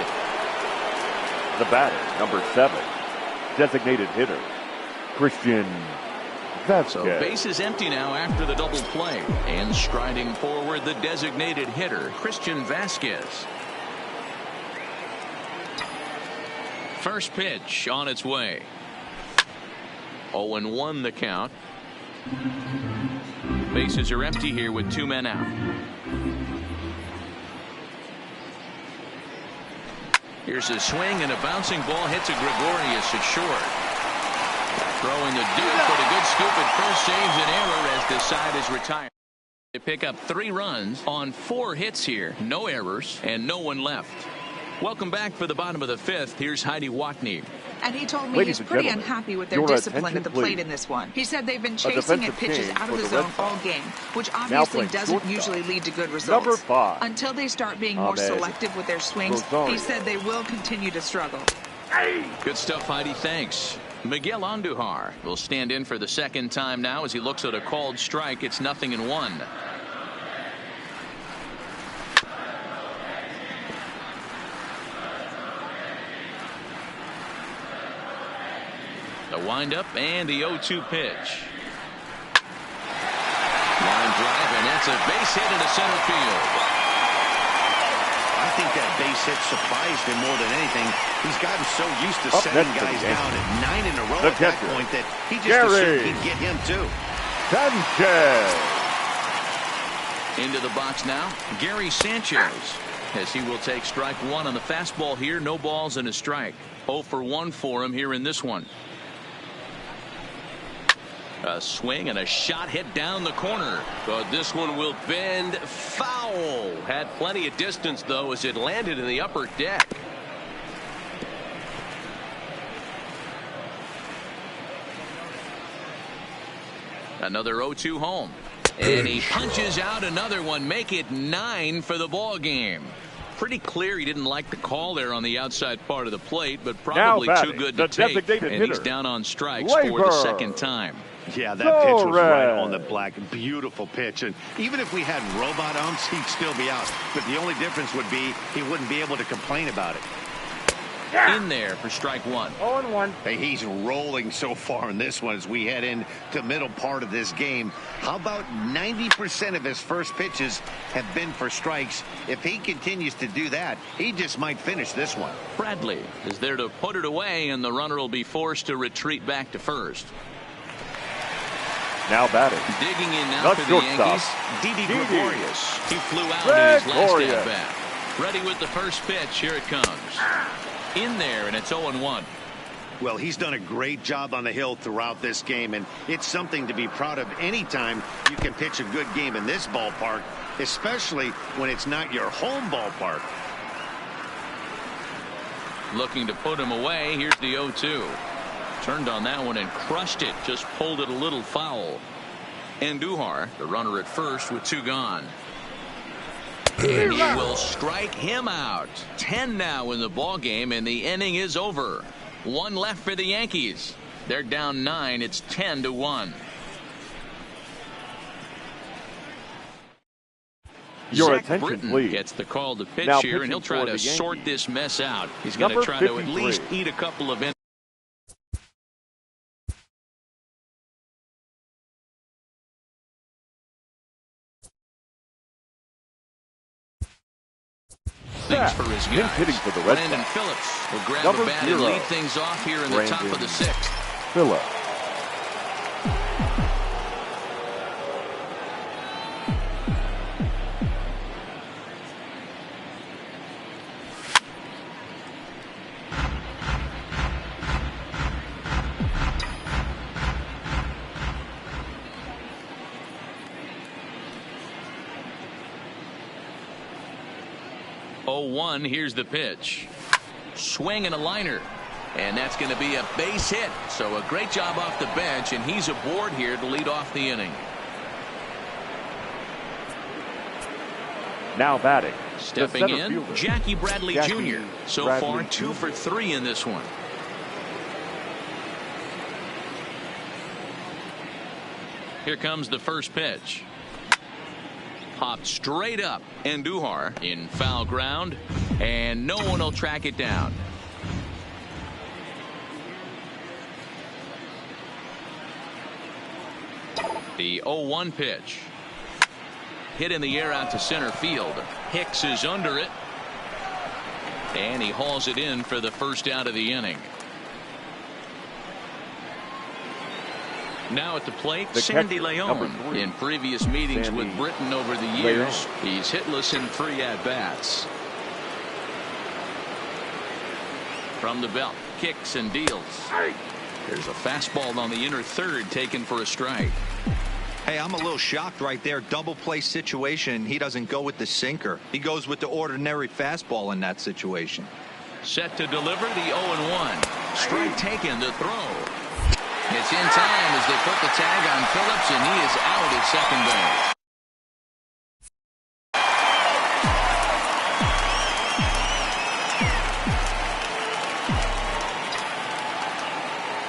[SPEAKER 3] The batter, number 7, designated hitter, Christian Vasquez.
[SPEAKER 1] So base is empty now after the double play. And striding forward, the designated hitter, Christian Vasquez. First pitch on its way. 0-1 the count. Bases are empty here with 2 men out. Here's a swing, and a bouncing ball hits a Gregorius at short. Throwing the deuce, but a good scoop at first saves an error as the side is retired. They pick up 3 runs on 4 hits here. No errors and no one left. Welcome back for the bottom of the 5th. Here's Heidi Watney.
[SPEAKER 5] And he told me
[SPEAKER 3] Ladies
[SPEAKER 5] he's
[SPEAKER 3] and
[SPEAKER 5] pretty
[SPEAKER 3] gentlemen,
[SPEAKER 5] unhappy with their
[SPEAKER 3] your
[SPEAKER 5] discipline at
[SPEAKER 3] attention,
[SPEAKER 5] the plate
[SPEAKER 3] please.
[SPEAKER 5] in this one. He said they've been chasing
[SPEAKER 3] defensive
[SPEAKER 5] at pitches
[SPEAKER 3] change
[SPEAKER 5] out
[SPEAKER 3] for
[SPEAKER 5] of the
[SPEAKER 3] the
[SPEAKER 5] zone
[SPEAKER 3] Red
[SPEAKER 5] all
[SPEAKER 3] Sox.
[SPEAKER 5] game, which
[SPEAKER 3] Now
[SPEAKER 5] obviously
[SPEAKER 3] playing
[SPEAKER 5] doesn't
[SPEAKER 3] shortstop.
[SPEAKER 5] usually lead to good results.
[SPEAKER 3] Number 5.
[SPEAKER 5] Until they start being more
[SPEAKER 3] Ahmed
[SPEAKER 5] selective with their swings,
[SPEAKER 3] Rosario.
[SPEAKER 5] he said they will continue to struggle.
[SPEAKER 1] Good stuff, Heidi. Thanks. Miguel Andujar will stand in for the second time now as he looks at a called strike. It's 0-1. The windup and the 0-2 pitch. Line drive, and that's a base hit into center field.
[SPEAKER 2] I think that base hit surprised him more than anything. He's gotten so used to
[SPEAKER 3] Up
[SPEAKER 2] setting
[SPEAKER 3] next for the
[SPEAKER 2] guys
[SPEAKER 3] Yankees.
[SPEAKER 2] down at 9 in a row
[SPEAKER 3] The
[SPEAKER 2] at that
[SPEAKER 3] catcher,
[SPEAKER 2] point that he just
[SPEAKER 3] Gary
[SPEAKER 2] assumed he'd get him too.
[SPEAKER 3] Sanchez.
[SPEAKER 1] Into the box now, Gary Sanchez, as he will take strike 1 on the fastball here. No balls and a strike. 0 for 1 for him here in this one. A swing and a shot hit down the corner. But this one will bend foul. Had plenty of distance, though, as it landed in the upper deck. Another 0-2 home. And he punches out another one. Make it 9 for the ball game. Pretty clear he didn't like the call there on the outside part of the plate, but probably
[SPEAKER 3] batting,
[SPEAKER 1] too good
[SPEAKER 3] the
[SPEAKER 1] to take.
[SPEAKER 3] designated
[SPEAKER 1] And he's
[SPEAKER 3] hitter,
[SPEAKER 1] down on strikes
[SPEAKER 3] Labor.
[SPEAKER 1] for the second time.
[SPEAKER 2] Yeah, that pitch was right
[SPEAKER 3] Torres.
[SPEAKER 2] on the black. Beautiful pitch. And even if we had robot umps, he'd still be out. But the only difference would be he wouldn't be able to complain about it.
[SPEAKER 1] In there for strike 1.
[SPEAKER 3] 0-1.
[SPEAKER 2] Hey, he's rolling so far in this one as we head into the middle part of this game. How about 90% of his first pitches have been for strikes? If he continues to do that, he just might finish this one.
[SPEAKER 1] Bradley is there to put it away, and the runner will be forced to retreat back to first.
[SPEAKER 3] Now batting,
[SPEAKER 1] Digging in now
[SPEAKER 3] the
[SPEAKER 1] for the
[SPEAKER 3] shortstop,
[SPEAKER 1] Yankees, Didi
[SPEAKER 3] Didi.
[SPEAKER 1] Gregorius. He flew out in his last
[SPEAKER 3] Gregorius.
[SPEAKER 1] at-bat. Ready with the first pitch. Here it comes. In there, and it's 0-1.
[SPEAKER 2] Well, he's done a great job on the hill throughout this game, and it's something to be proud of anytime you can pitch a good game in this ballpark, especially when it's not your home ballpark.
[SPEAKER 1] Looking to put him away. Here's the 0-2. Turned on that one and crushed it. Just pulled it a little foul. Andujar, the runner at first with 2 gone. And he will strike him out. 10 now in the ball game, and the inning is over. 1 left for the Yankees. They're down 9. It's 10-1.
[SPEAKER 3] Your
[SPEAKER 1] Zach
[SPEAKER 3] attention,
[SPEAKER 1] Britton
[SPEAKER 3] please.
[SPEAKER 1] gets the call to pitch
[SPEAKER 3] Now
[SPEAKER 1] here, and he'll
[SPEAKER 3] pitching
[SPEAKER 1] try
[SPEAKER 3] for
[SPEAKER 1] to
[SPEAKER 3] the
[SPEAKER 1] sort
[SPEAKER 3] Yankees.
[SPEAKER 1] this mess out. He's going to
[SPEAKER 3] Number
[SPEAKER 1] try to at
[SPEAKER 3] 53.
[SPEAKER 1] least eat a couple of innings. things for his guys.
[SPEAKER 3] Hitting for the Red
[SPEAKER 1] Brandon
[SPEAKER 3] Sox.
[SPEAKER 1] Phillips will grab
[SPEAKER 3] Number
[SPEAKER 1] a bat
[SPEAKER 3] 0.
[SPEAKER 1] and lead things off here in the top of the 6th.
[SPEAKER 3] Phillips.
[SPEAKER 1] Here's the pitch. Swing and a liner. And that's going to be a base hit. So a great job off the bench, and he's aboard here to lead off the inning.
[SPEAKER 3] Now batting.
[SPEAKER 1] Stepping in, fielder, Jackie Bradley Jr. So
[SPEAKER 3] Bradley
[SPEAKER 1] far, 2 for 3 in this one. Here comes the first pitch. Popped straight up. Andujar in foul ground, and no one will track it down. The 0-1 pitch. Hit in the air out to center field. Hicks is under it, and he hauls it in for the first out of the inning. Now at the plate, Sandy Leon. In previous meetings with Britain over the years, he's hitless in 3 at-bats. From the belt, kicks and deals. There's a fastball on the inner third taken for a strike.
[SPEAKER 4] Hey, I'm a little shocked right there. Double play situation. He doesn't go with the sinker. He goes with the ordinary fastball in that situation.
[SPEAKER 1] Set to deliver the 0-1. Strike taken to throw. It's in time as they put the tag on Phillips, and he is out at second base.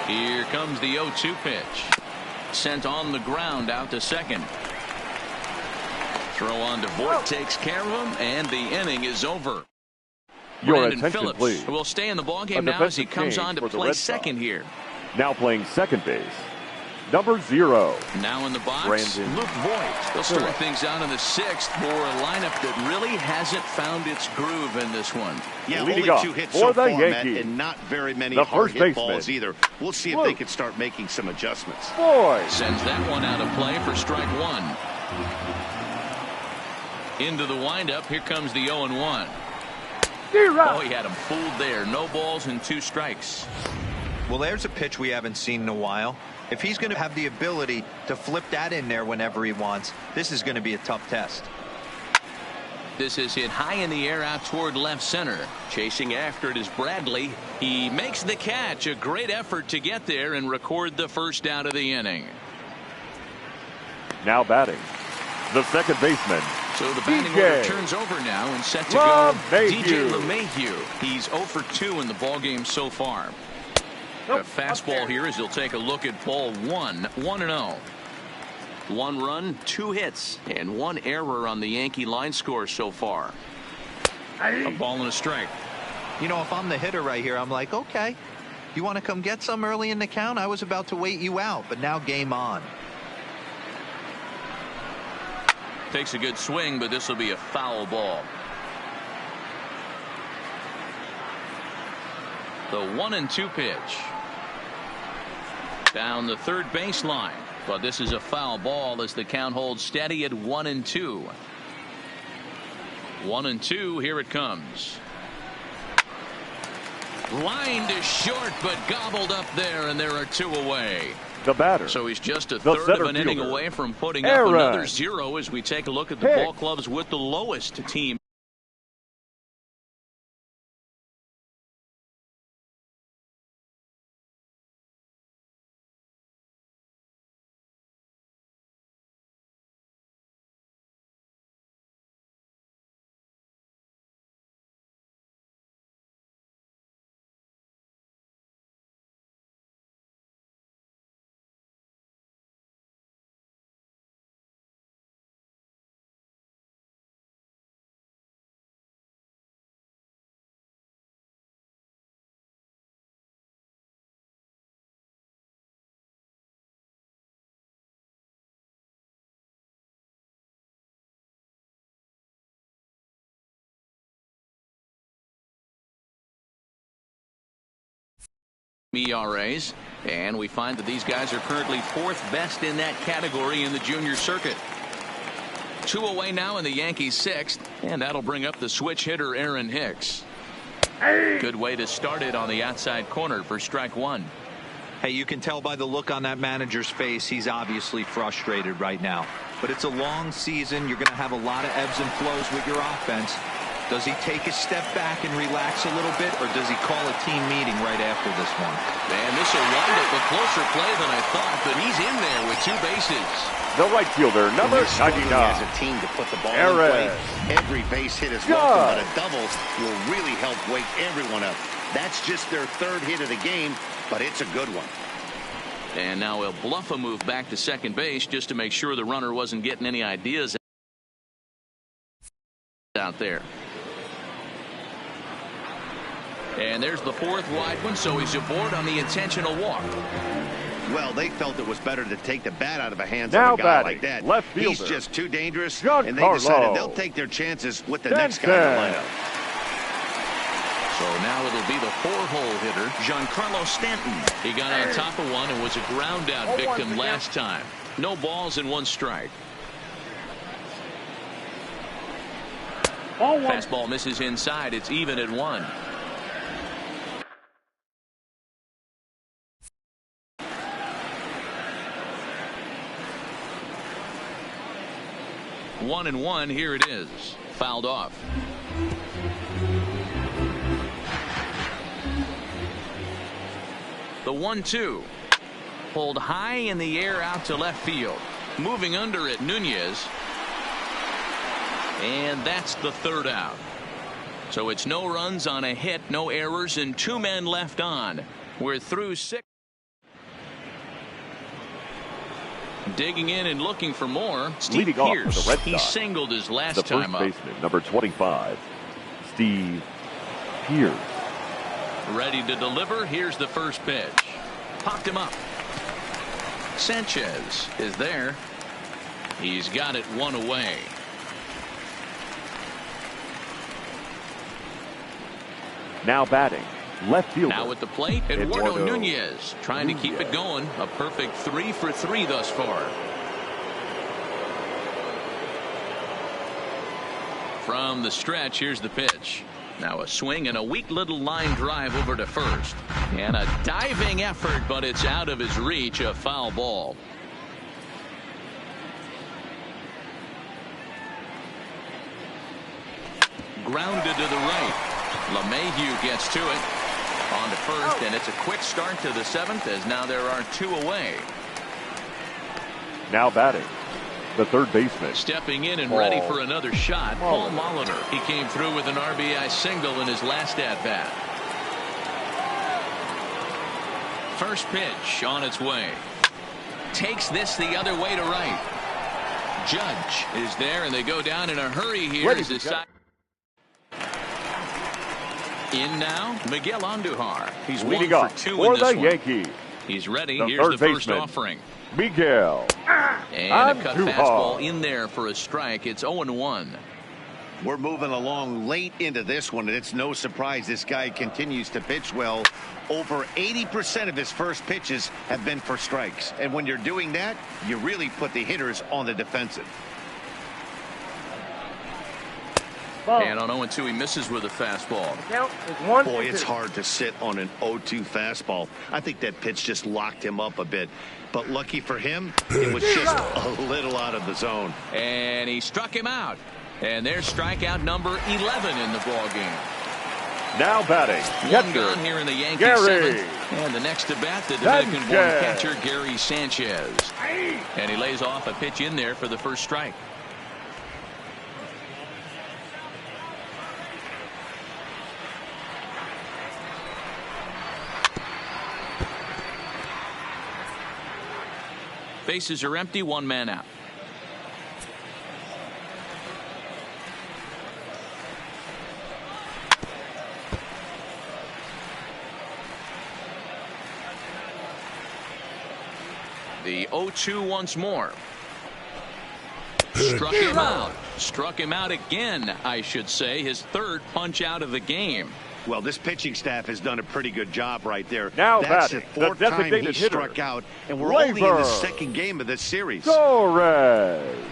[SPEAKER 1] Here comes the 0-2 pitch. Sent on the ground out to second. Throw on to Voit takes care of him, and the inning is over.
[SPEAKER 3] Your
[SPEAKER 1] Brandon
[SPEAKER 3] attention,
[SPEAKER 1] Phillips
[SPEAKER 3] please.
[SPEAKER 1] will stay in the ballgame now as he comes on to play second here.
[SPEAKER 3] Now playing second base, number 0.
[SPEAKER 1] Now in the box,
[SPEAKER 3] Brandon
[SPEAKER 1] Luke Voit. They'll start
[SPEAKER 3] Phillips.
[SPEAKER 1] things out in the 6th for a lineup that really hasn't found its groove in this one.
[SPEAKER 2] Yeah,
[SPEAKER 3] Leading
[SPEAKER 2] only
[SPEAKER 3] off
[SPEAKER 2] 2 hits
[SPEAKER 3] for
[SPEAKER 2] so
[SPEAKER 3] the
[SPEAKER 2] far, Matt,
[SPEAKER 3] Yankees,
[SPEAKER 2] and not very many
[SPEAKER 3] the
[SPEAKER 2] hard
[SPEAKER 3] first
[SPEAKER 2] hit
[SPEAKER 3] baseman,
[SPEAKER 2] balls either. We'll see if they can start making some adjustments.
[SPEAKER 3] Boyd
[SPEAKER 1] sends that one out of play for strike 1. Into the windup. Here comes the 0-1. Oh, he had him fooled there. No balls and 2 strikes.
[SPEAKER 4] Well, there's a pitch we haven't seen in a while. If he's going to have the ability to flip that in there whenever he wants, this is going to be a tough test.
[SPEAKER 1] This is hit high in the air out toward left center. Chasing after it is Bradley. He makes the catch. A great effort to get there and record the first out of the inning.
[SPEAKER 3] now batting, the second baseman.
[SPEAKER 1] So the batting order turns over now and set to go. DJ LeMahieu. He's 0 for 2 in the ballgame so far. A fastball here as he'll take a look at ball 1. 1-0. 1 run, 2 hits, and 1 error on the Yankee line score so far. A ball and a strike.
[SPEAKER 4] You know, if I'm the hitter right here, I'm like, okay, you want to come get some early in the count? I was about to wait you out, but now game on.
[SPEAKER 1] Takes a good swing, but this will be a foul ball. The 1-2 pitch. Down the third baseline. But this is a foul ball as the count holds steady at 1-2. 1-2. Here it comes. Line to short, but gobbled up there, and there are 2 away.
[SPEAKER 3] The batter.
[SPEAKER 1] So he's just a third of an inning away from putting up another 0 as we take a look at the ball clubs with the lowest team. ERAs, and we find that these guys are currently 4th best in that category in the junior circuit. 2 away now in the Yankees 6th, and that'll bring up the switch hitter Aaron Hicks. Good way to start it on the outside corner for strike 1.
[SPEAKER 4] Hey, you can tell by the look on that manager's face, he's obviously frustrated right now. But it's a long season. You're going to have a lot of ebbs and flows with your offense. Does he take a step back and relax a little bit, or does he call a team meeting right after this one?
[SPEAKER 1] Man, this will wind up a closer play than I thought, but he's in there with 2 bases.
[SPEAKER 3] The right fielder, number 99.
[SPEAKER 2] As a team to put the ball in play. Every base hit is welcome, but a double will really help wake everyone up. That's just their 3rd hit of the game, but it's a good one.
[SPEAKER 1] And now he'll bluff a move back to second base just to make sure the runner wasn't getting any ideas out there. And there's the 4th wide one, so he's aboard on the intentional walk.
[SPEAKER 2] Well, they felt it was better to take the bat out of the hands
[SPEAKER 3] Now
[SPEAKER 2] of a guy
[SPEAKER 3] batting,
[SPEAKER 2] like that.
[SPEAKER 3] left fielder,
[SPEAKER 2] He's just too dangerous,
[SPEAKER 3] Giancarlo
[SPEAKER 2] and they decided they'll take their chances with the next guy in the lineup.
[SPEAKER 1] So now it'll be the 4-hole hitter, Giancarlo Stanton. He got on top of one and was a ground out victim last time. No balls and 1 strike. Fastball misses inside. It's even at 1. One and 1. Here it is. Fouled off. The 1-2. Pulled high in the air out to left field. Moving under it, Nunez. And that's the 3rd out. So it's no runs on a hit, no errors, and 2 men left on. We're through 6. Digging in and looking for more. Steve Pearce.
[SPEAKER 3] The Red Sox.
[SPEAKER 1] He singled his last time up.
[SPEAKER 3] The first baseman, number 25, Steve Pearce.
[SPEAKER 1] Ready to deliver. Here's the first pitch. Popped him up. Sanchez is there. He's got it 1 away.
[SPEAKER 3] Now batting, left fielder.
[SPEAKER 1] Now at the plate, Eduardo Nunez trying to keep it going. A perfect 3 for 3 thus far. From the stretch, here's the pitch. Now a swing and a weak little line drive over to first. And a diving effort, but it's out of his reach. A foul ball. Grounded to the right. LeMahieu gets to it. On to first, and it's a quick start to the 7th as now there are 2 away.
[SPEAKER 3] Now batting, the 3rd baseman.
[SPEAKER 1] Stepping in and ready for another shot, Paul Molitor. He came through with an RBI single in his last at-bat. First pitch on its way. Takes this the other way to right. Judge is there, and they go down in a hurry here. As this side. In now, Miguel Andujar. He's
[SPEAKER 3] leading
[SPEAKER 1] 1
[SPEAKER 3] up
[SPEAKER 1] for 2
[SPEAKER 3] for
[SPEAKER 1] in this
[SPEAKER 3] the
[SPEAKER 1] one.
[SPEAKER 3] Yankees.
[SPEAKER 1] He's ready.
[SPEAKER 3] The
[SPEAKER 1] Here's the first
[SPEAKER 3] baseman,
[SPEAKER 1] offering.
[SPEAKER 3] Miguel
[SPEAKER 1] And a cut fastball in there for a strike. It's 0-1.
[SPEAKER 2] We're moving along late into this one, and it's no surprise this guy continues to pitch well. Over 80% of his first pitches have been for strikes. And when you're doing that, you really put the hitters on the defensive.
[SPEAKER 1] And on 0-2, he misses with a fastball.
[SPEAKER 2] Boy, it's hard to sit on an 0-2 fastball. I think that pitch just locked him up a bit. But lucky for him, it was just a little out of the zone.
[SPEAKER 1] And he struck him out. And there's strikeout number 11 in the ball game.
[SPEAKER 3] Now batting,
[SPEAKER 1] One gone here in the Yankees 7th. And the next to bat, the Dominican-born catcher Gary Sanchez. And he lays off a pitch in there for the first strike. Bases are empty, 1 man out. The 0-2 once more. Struck him out. Struck him out again, I should say. His 3rd punch out of the game.
[SPEAKER 2] Well, this pitching staff has done a pretty good job right there.
[SPEAKER 3] Now
[SPEAKER 2] that's the
[SPEAKER 3] batting,
[SPEAKER 2] fourth
[SPEAKER 3] the
[SPEAKER 2] time he struck out, and we're only in the second game of this series.
[SPEAKER 3] Torres.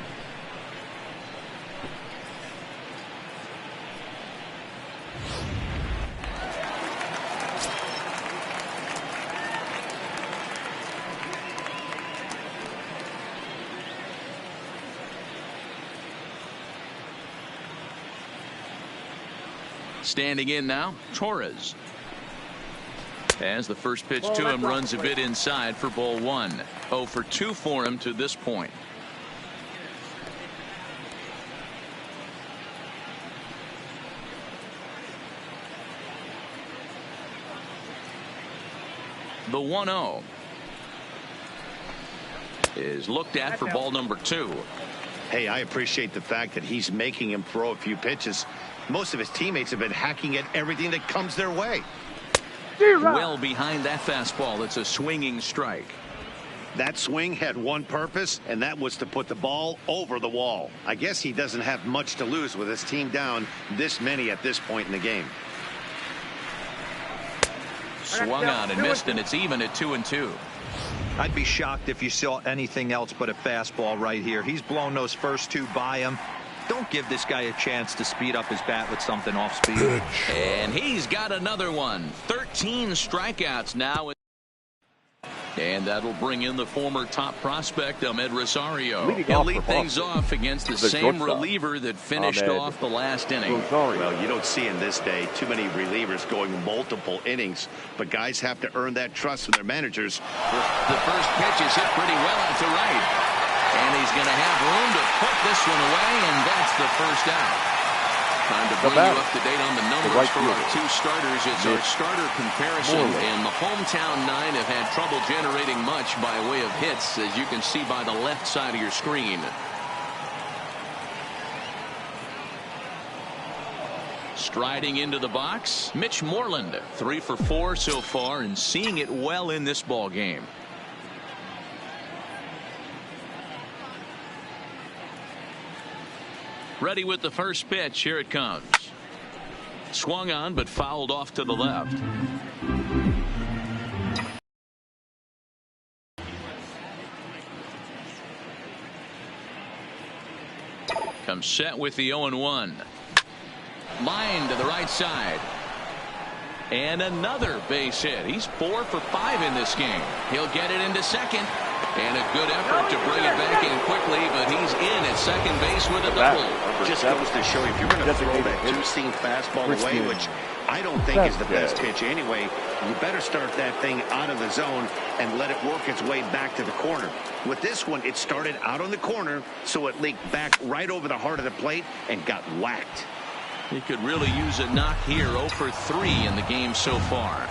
[SPEAKER 1] Standing in now, Torres. As the first pitch to him runs a bit inside for ball 1. 0 for 2 for him to this point. The 1-0 is looked at for ball number 2.
[SPEAKER 2] Hey, I appreciate the fact that he's making him throw a few pitches. Most of his teammates have been hacking at everything that comes their way.
[SPEAKER 1] Well behind that fastball. It's a swinging strike.
[SPEAKER 2] That swing had one purpose, and that was to put the ball over the wall. I guess he doesn't have much to lose with his team down this many at this point in the game.
[SPEAKER 1] Swung on and missed, and it's even at 2-2.
[SPEAKER 4] I'd be shocked if you saw anything else but a fastball right here. He's blown those first 2 by him. Don't give this guy a chance to speed up his bat with something off speed.
[SPEAKER 1] And he's got another one. 13 strikeouts now. And that'll bring in the former top prospect, Amed Rosario. He'll lead things off against the same reliever that finished off the last inning.
[SPEAKER 2] Well, you don't see in this day too many relievers going multiple innings, but guys have to earn that trust from their managers.
[SPEAKER 1] The first pitch is hit pretty well out to right. And he's going to have room to put this one away, and that's the first out. Time to bring you up to date on the numbers for our 2 starters. It's our starter comparison, and the hometown 9 have had trouble generating much by way of hits, as you can see by the left side of your screen. Striding into the box, Mitch Moreland, 3 for 4 so far, and seeing it well in this ball game. Ready with the first pitch. Here it comes. Swung on, but fouled off to the left. Comes set with the 0-1. Line to the right side. And another base hit. He's 4 for 5 in this game. He'll get it into second. And a good effort to bring it back in quickly, but he's in at second base with a double.
[SPEAKER 2] Just goes to show you, if you're going to throw that 2-seam fastball away, which I don't think is the best pitch anyway, you better start that thing out of the zone and let it work its way back to the corner. With this one, it started out on the corner, so it leaked back right over the heart of the plate and got whacked.
[SPEAKER 1] He could really use a knock here. 0 for 3 in the game so far.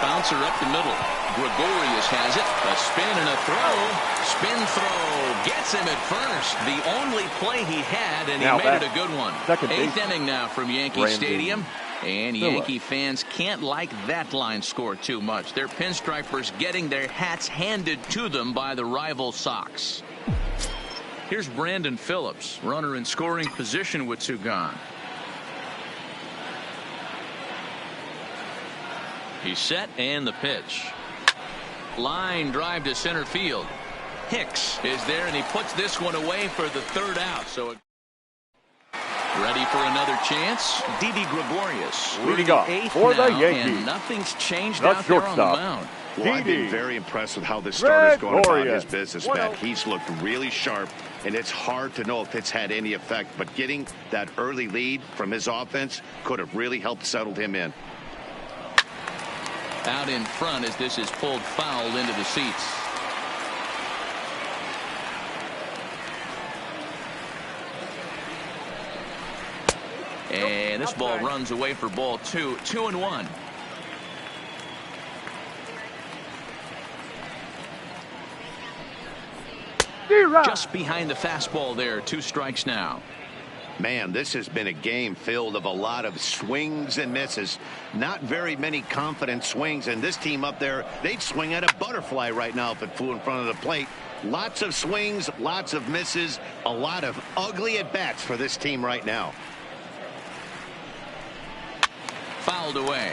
[SPEAKER 1] Bouncer up the middle. Gregorius has it. A spin and a throw. Spin throw. Gets him at first. The only play he had, and he made it a good one. 8th inning now from Yankee Stadium. And Yankee fans can't like that line score too much. They're pinstripers getting their hats handed to them by the rival Sox. Here's Brandon Phillips, runner in scoring position with 2 gone. He's set, and the pitch. Line drive to center field. Hicks is there, and he puts this one away for the 3rd out. So ready for another chance. Didi Gregorius
[SPEAKER 3] leading off for the Yankees.
[SPEAKER 1] And nothing's changed out there on the mound.
[SPEAKER 2] Well, I've been very impressed with how this starter's going about his business, Matt. He's looked really sharp, and it's hard to know if it's had any effect. But getting that early lead from his offense could have really helped settle him in.
[SPEAKER 1] Out in front as this is pulled foul into the seats. And this ball runs away for ball 2. 2-1. Just behind the fastball there. 2 strikes now.
[SPEAKER 2] Man, this has been a game filled of a lot of swings and misses. Not very many confident swings, and this team up there, they'd swing at a butterfly right now if it flew in front of the plate. Lots of swings, lots of misses, a lot of ugly at-bats for this team right now.
[SPEAKER 1] Fouled away.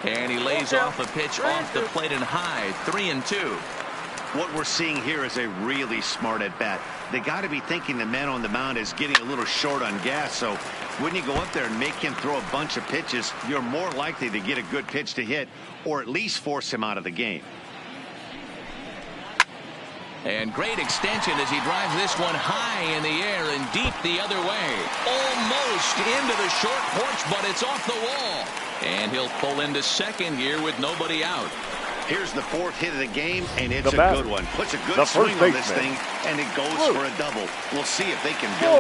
[SPEAKER 1] And he lays off a pitch off the plate and high. 3-2.
[SPEAKER 2] What we're seeing here is a really smart at-bat. They got to be thinking the man on the mound is getting a little short on gas, so when you go up there and make him throw a bunch of pitches, you're more likely to get a good pitch to hit or at least force him out of the game.
[SPEAKER 1] And great extension as he drives this one high in the air and deep the other way. Almost into the short porch, but it's off the wall. And he'll pull into second gear with nobody out.
[SPEAKER 2] Here's the fourth hit of the game, and it's a good one. Puts a good swing on this thing, and it goes for a double. We'll see if they can build.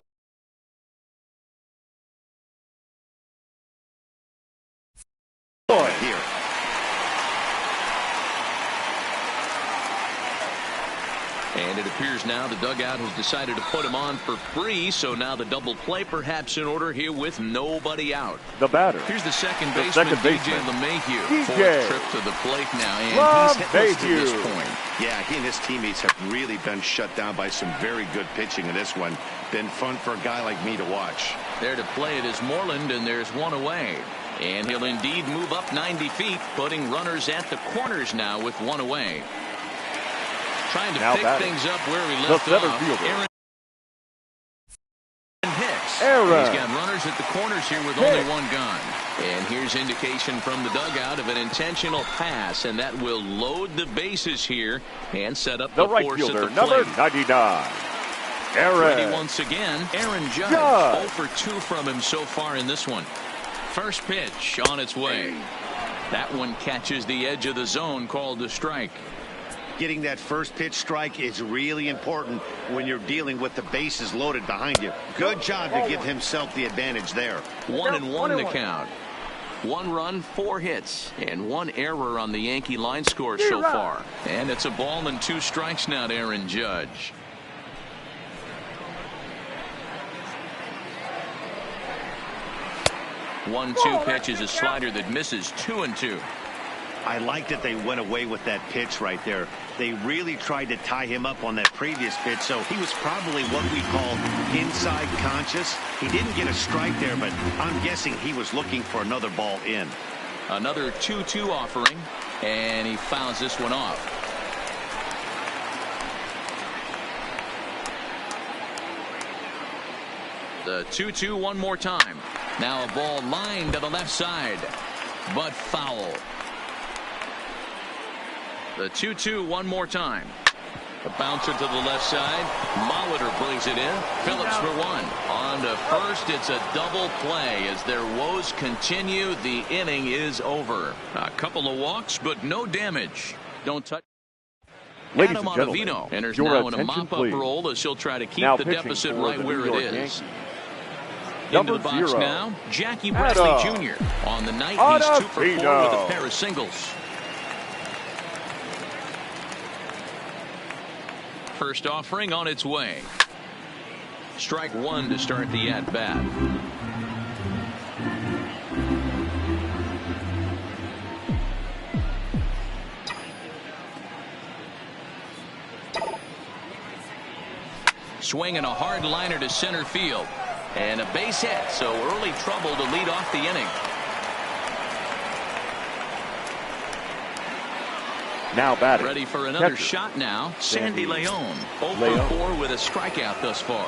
[SPEAKER 2] Here.
[SPEAKER 1] And it appears now the dugout has decided to put him on for free, so now the double play perhaps in order here with nobody out.
[SPEAKER 3] The batter.
[SPEAKER 1] Here's the second baseman, DJ LeMahieu. Fourth trip to the plate now, and he's hitless to this point.
[SPEAKER 2] Yeah, he and his teammates have really been shut down by some very good pitching in this one. Been fun for a guy like me to watch.
[SPEAKER 1] There to play it is Moreland, and there's one away. And he'll indeed move up 90 feet, putting runners at the corners now with one away. Trying to pick things up where he left off. Aaron Hicks. He's got runners at the corners here with only one gone. And here's indication from the dugout of an intentional pass, and that will load the bases here and set up the
[SPEAKER 3] right
[SPEAKER 1] force
[SPEAKER 3] fielder,
[SPEAKER 1] at the plate.
[SPEAKER 3] number 99.
[SPEAKER 1] Ready once again, Aaron Judge. 0 for 2 from him so far in this one. First pitch on its way. That one catches the edge of the zone, called a strike.
[SPEAKER 2] Getting that first pitch strike is really important when you're dealing with the bases loaded behind you. Good job to give himself the advantage there.
[SPEAKER 1] 1-1 to count. 1 run, 4 hits, and 1 error on the Yankee line score so far. And it's a ball and 2 strikes now to Aaron Judge. One-two pitch is a slider that misses. 2-2.
[SPEAKER 2] I like that they went away with that pitch right there. They really tried to tie him up on that previous pitch, so he was probably what we call inside conscious. He didn't get a strike there, but I'm guessing he was looking for another ball in.
[SPEAKER 1] Another 2-2 offering, and he fouls this one off. The 2-2 one more time. Now a ball lined to the left side, but foul. The 2-2 one more time. A bouncer to the left side. Molitor brings it in. Phillips for 1. On to first. It's a double play as their woes continue. The inning is over. A couple of walks, but no damage. Don't touch.
[SPEAKER 3] Ladies
[SPEAKER 1] Adam
[SPEAKER 3] and gentlemen,
[SPEAKER 1] Ottavino enters
[SPEAKER 3] your
[SPEAKER 1] now in a
[SPEAKER 3] attention,
[SPEAKER 1] mop-up
[SPEAKER 3] please.
[SPEAKER 1] role as he'll try to keep
[SPEAKER 3] Now
[SPEAKER 1] the
[SPEAKER 3] pitching
[SPEAKER 1] deficit
[SPEAKER 3] for
[SPEAKER 1] right
[SPEAKER 3] the
[SPEAKER 1] where
[SPEAKER 3] New
[SPEAKER 1] it
[SPEAKER 3] York
[SPEAKER 1] is.
[SPEAKER 3] Yankees.
[SPEAKER 1] Into the
[SPEAKER 3] Number
[SPEAKER 1] box
[SPEAKER 3] 0.
[SPEAKER 1] now, Jackie Bradley Jr. On the night, he's 2 for 4 with a pair of singles. First offering on its way. Strike 1 to start the at-bat. Swinging a hard liner to center field. And a base hit, so early trouble to lead off the inning.
[SPEAKER 3] Now batting.
[SPEAKER 1] Ready for another
[SPEAKER 3] catcher.
[SPEAKER 1] shot now. Sandy Leon. 0 for 4 with a strikeout thus far.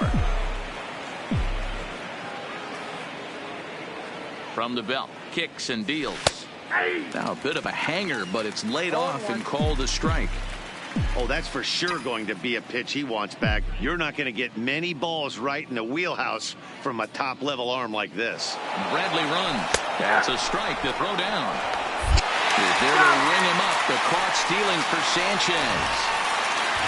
[SPEAKER 1] From the belt, kicks and deals. Now a bit of a hanger, but it's laid off and called a strike.
[SPEAKER 2] Oh, that's for sure going to be a pitch he wants back. You're not going to get many balls right in the wheelhouse from a top-level arm like this.
[SPEAKER 1] Bradley runs. That's a strike to throw down. He's there to ring him up. The caught stealing for Sanchez.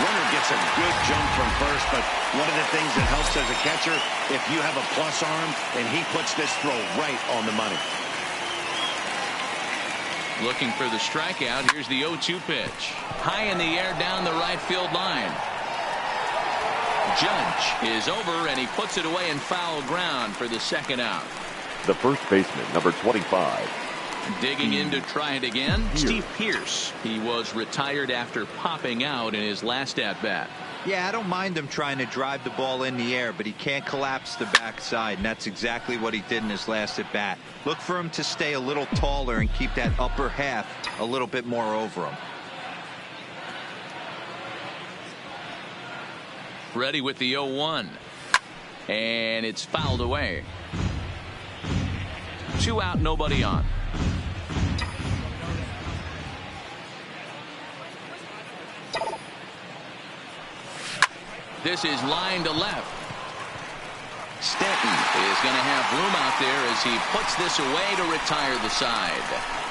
[SPEAKER 2] Runner gets a good jump from first, but one of the things that helps as a catcher, if you have a plus arm, and he puts this throw right on the money.
[SPEAKER 1] Looking for the strikeout. Here's the 0-2 pitch. High in the air down the right field line. Judge is over, and he puts it away in foul ground for the second out.
[SPEAKER 3] The first baseman, number 25.
[SPEAKER 1] Digging in to try it again, Steve Pearce. He was retired after popping out in his last at-bat.
[SPEAKER 4] Yeah, I don't mind him trying to drive the ball in the air, but he can't collapse the backside, and that's exactly what he did in his last at-bat. Look for him to stay a little taller and keep that upper half a little bit more over him.
[SPEAKER 1] Ready with the 0-1. And it's fouled away. 2 out, nobody on. This is line to left. Stanton is going to have room out there as he puts this away to retire the side.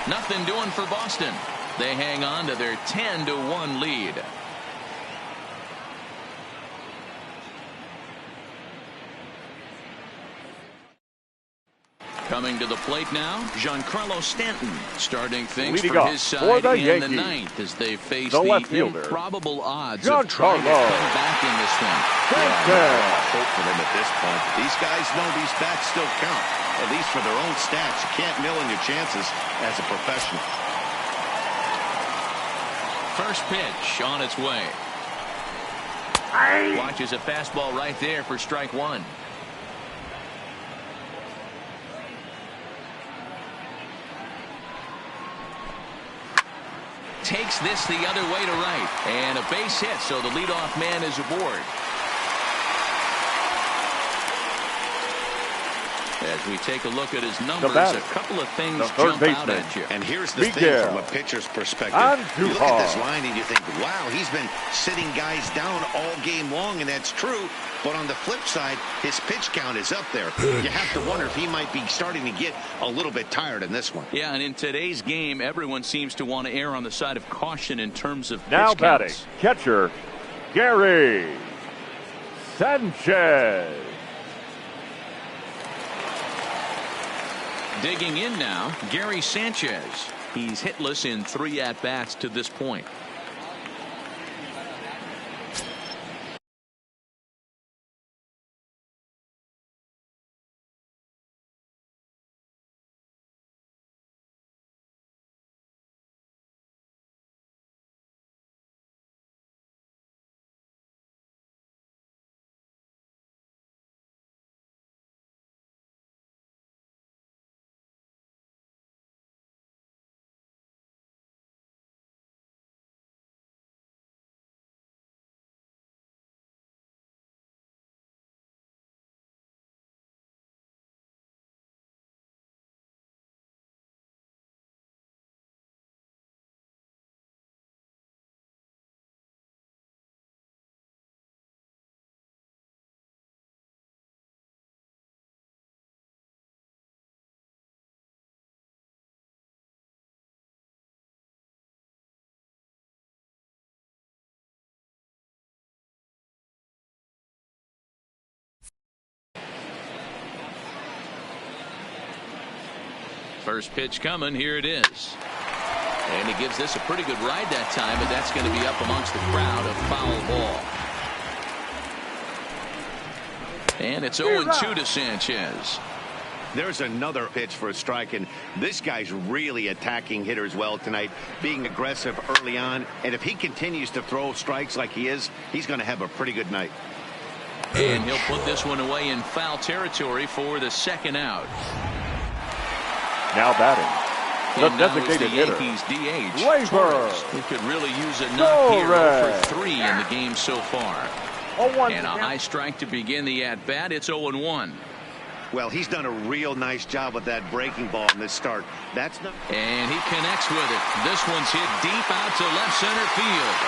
[SPEAKER 1] Nothing doing for Boston. They hang on to their 10-1 lead. Coming to the plate now, Giancarlo Stanton starting things for his side in the ninth as they face the improbable odds of trying to come back in this one.
[SPEAKER 2] Hope for them at this point. These guys know these bats still count, at least for their own stats. You can't mill in your chances as a professional.
[SPEAKER 1] First pitch on its way. Watches a fastball right there for strike one. Takes this the other way to right, and a base hit, so the leadoff man is aboard. As we take a look at his numbers, a couple of things jump out at you.
[SPEAKER 2] And here's the thing from a pitcher's perspective. You look at this line and you think, wow, he's been sitting guys down all game long, and that's true. But on the flip side, his pitch count is up there. You have to wonder if he might be starting to get a little bit tired in this one.
[SPEAKER 1] Yeah, and in today's game, everyone seems to want to err on the side of caution in terms of pitch
[SPEAKER 3] now batting,
[SPEAKER 1] counts.
[SPEAKER 3] Catcher, Gary Sanchez.
[SPEAKER 1] Digging in now, Gary Sanchez. He's hitless in 3 at-bats to this point. First pitch coming. Here it is. And he gives this a pretty good ride that time, but that's going to be up amongst the crowd. A foul ball. And it's 0-2 to Sanchez.
[SPEAKER 2] There's another pitch for a strike, and this guy's really attacking hitters well tonight, being aggressive early on. And if he continues to throw strikes like he is, he's going to have a pretty good night.
[SPEAKER 1] And he'll put this one away in foul territory for the second out.
[SPEAKER 3] Now batting, the
[SPEAKER 1] and
[SPEAKER 3] designated hitter,
[SPEAKER 1] Yankees DH.
[SPEAKER 3] Gleyber.
[SPEAKER 1] He could really use a knock here. 0-for-3 in the game so far. And a high strike to begin the at-bat. It's 0-1.
[SPEAKER 2] Well, he's done a real nice job with that breaking ball in this start. That's not.
[SPEAKER 1] And he connects with it. This one's hit deep out to left center field.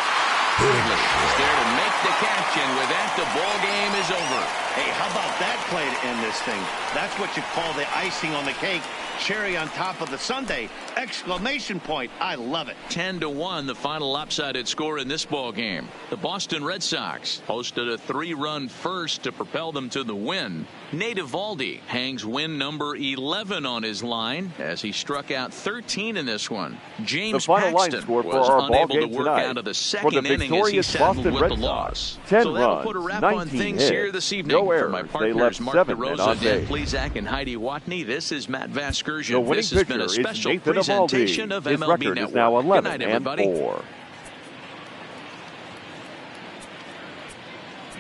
[SPEAKER 1] Woodley is there to make the catch, and with that, the ball game is over.
[SPEAKER 2] Hey, how about that play to end this thing? That's what you call the icing on the cake. cherry on top of the sundae. Exclamation point. I love it.
[SPEAKER 1] 10-1, the final lopsided score in this ball game. The Boston Red Sox posted a 3-run first to propel them to the win. Nate Eovaldi hangs win number 11 on his line as he struck out 13 in this one. James Paxton was unable to work out of the second inning as he settled with the loss. So that'll put a wrap on things here this evening. For my partners Mark DeRosa, Dan Plesac, and Heidi Watney, this is Matt Vasgersian. This has been a special presentation of MLB Network.
[SPEAKER 3] Now
[SPEAKER 1] Good night, everybody.
[SPEAKER 3] 11-4.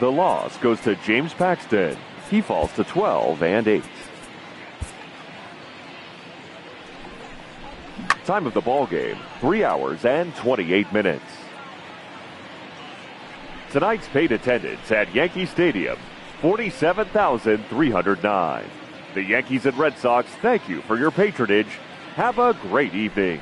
[SPEAKER 3] The loss goes to James Paxton. He falls to 12-8. Time of the ball game, 3 hours and 28 minutes. Tonight's paid attendance at Yankee Stadium, 47,309. The Yankees and Red Sox thank you for your patronage. Have a great evening.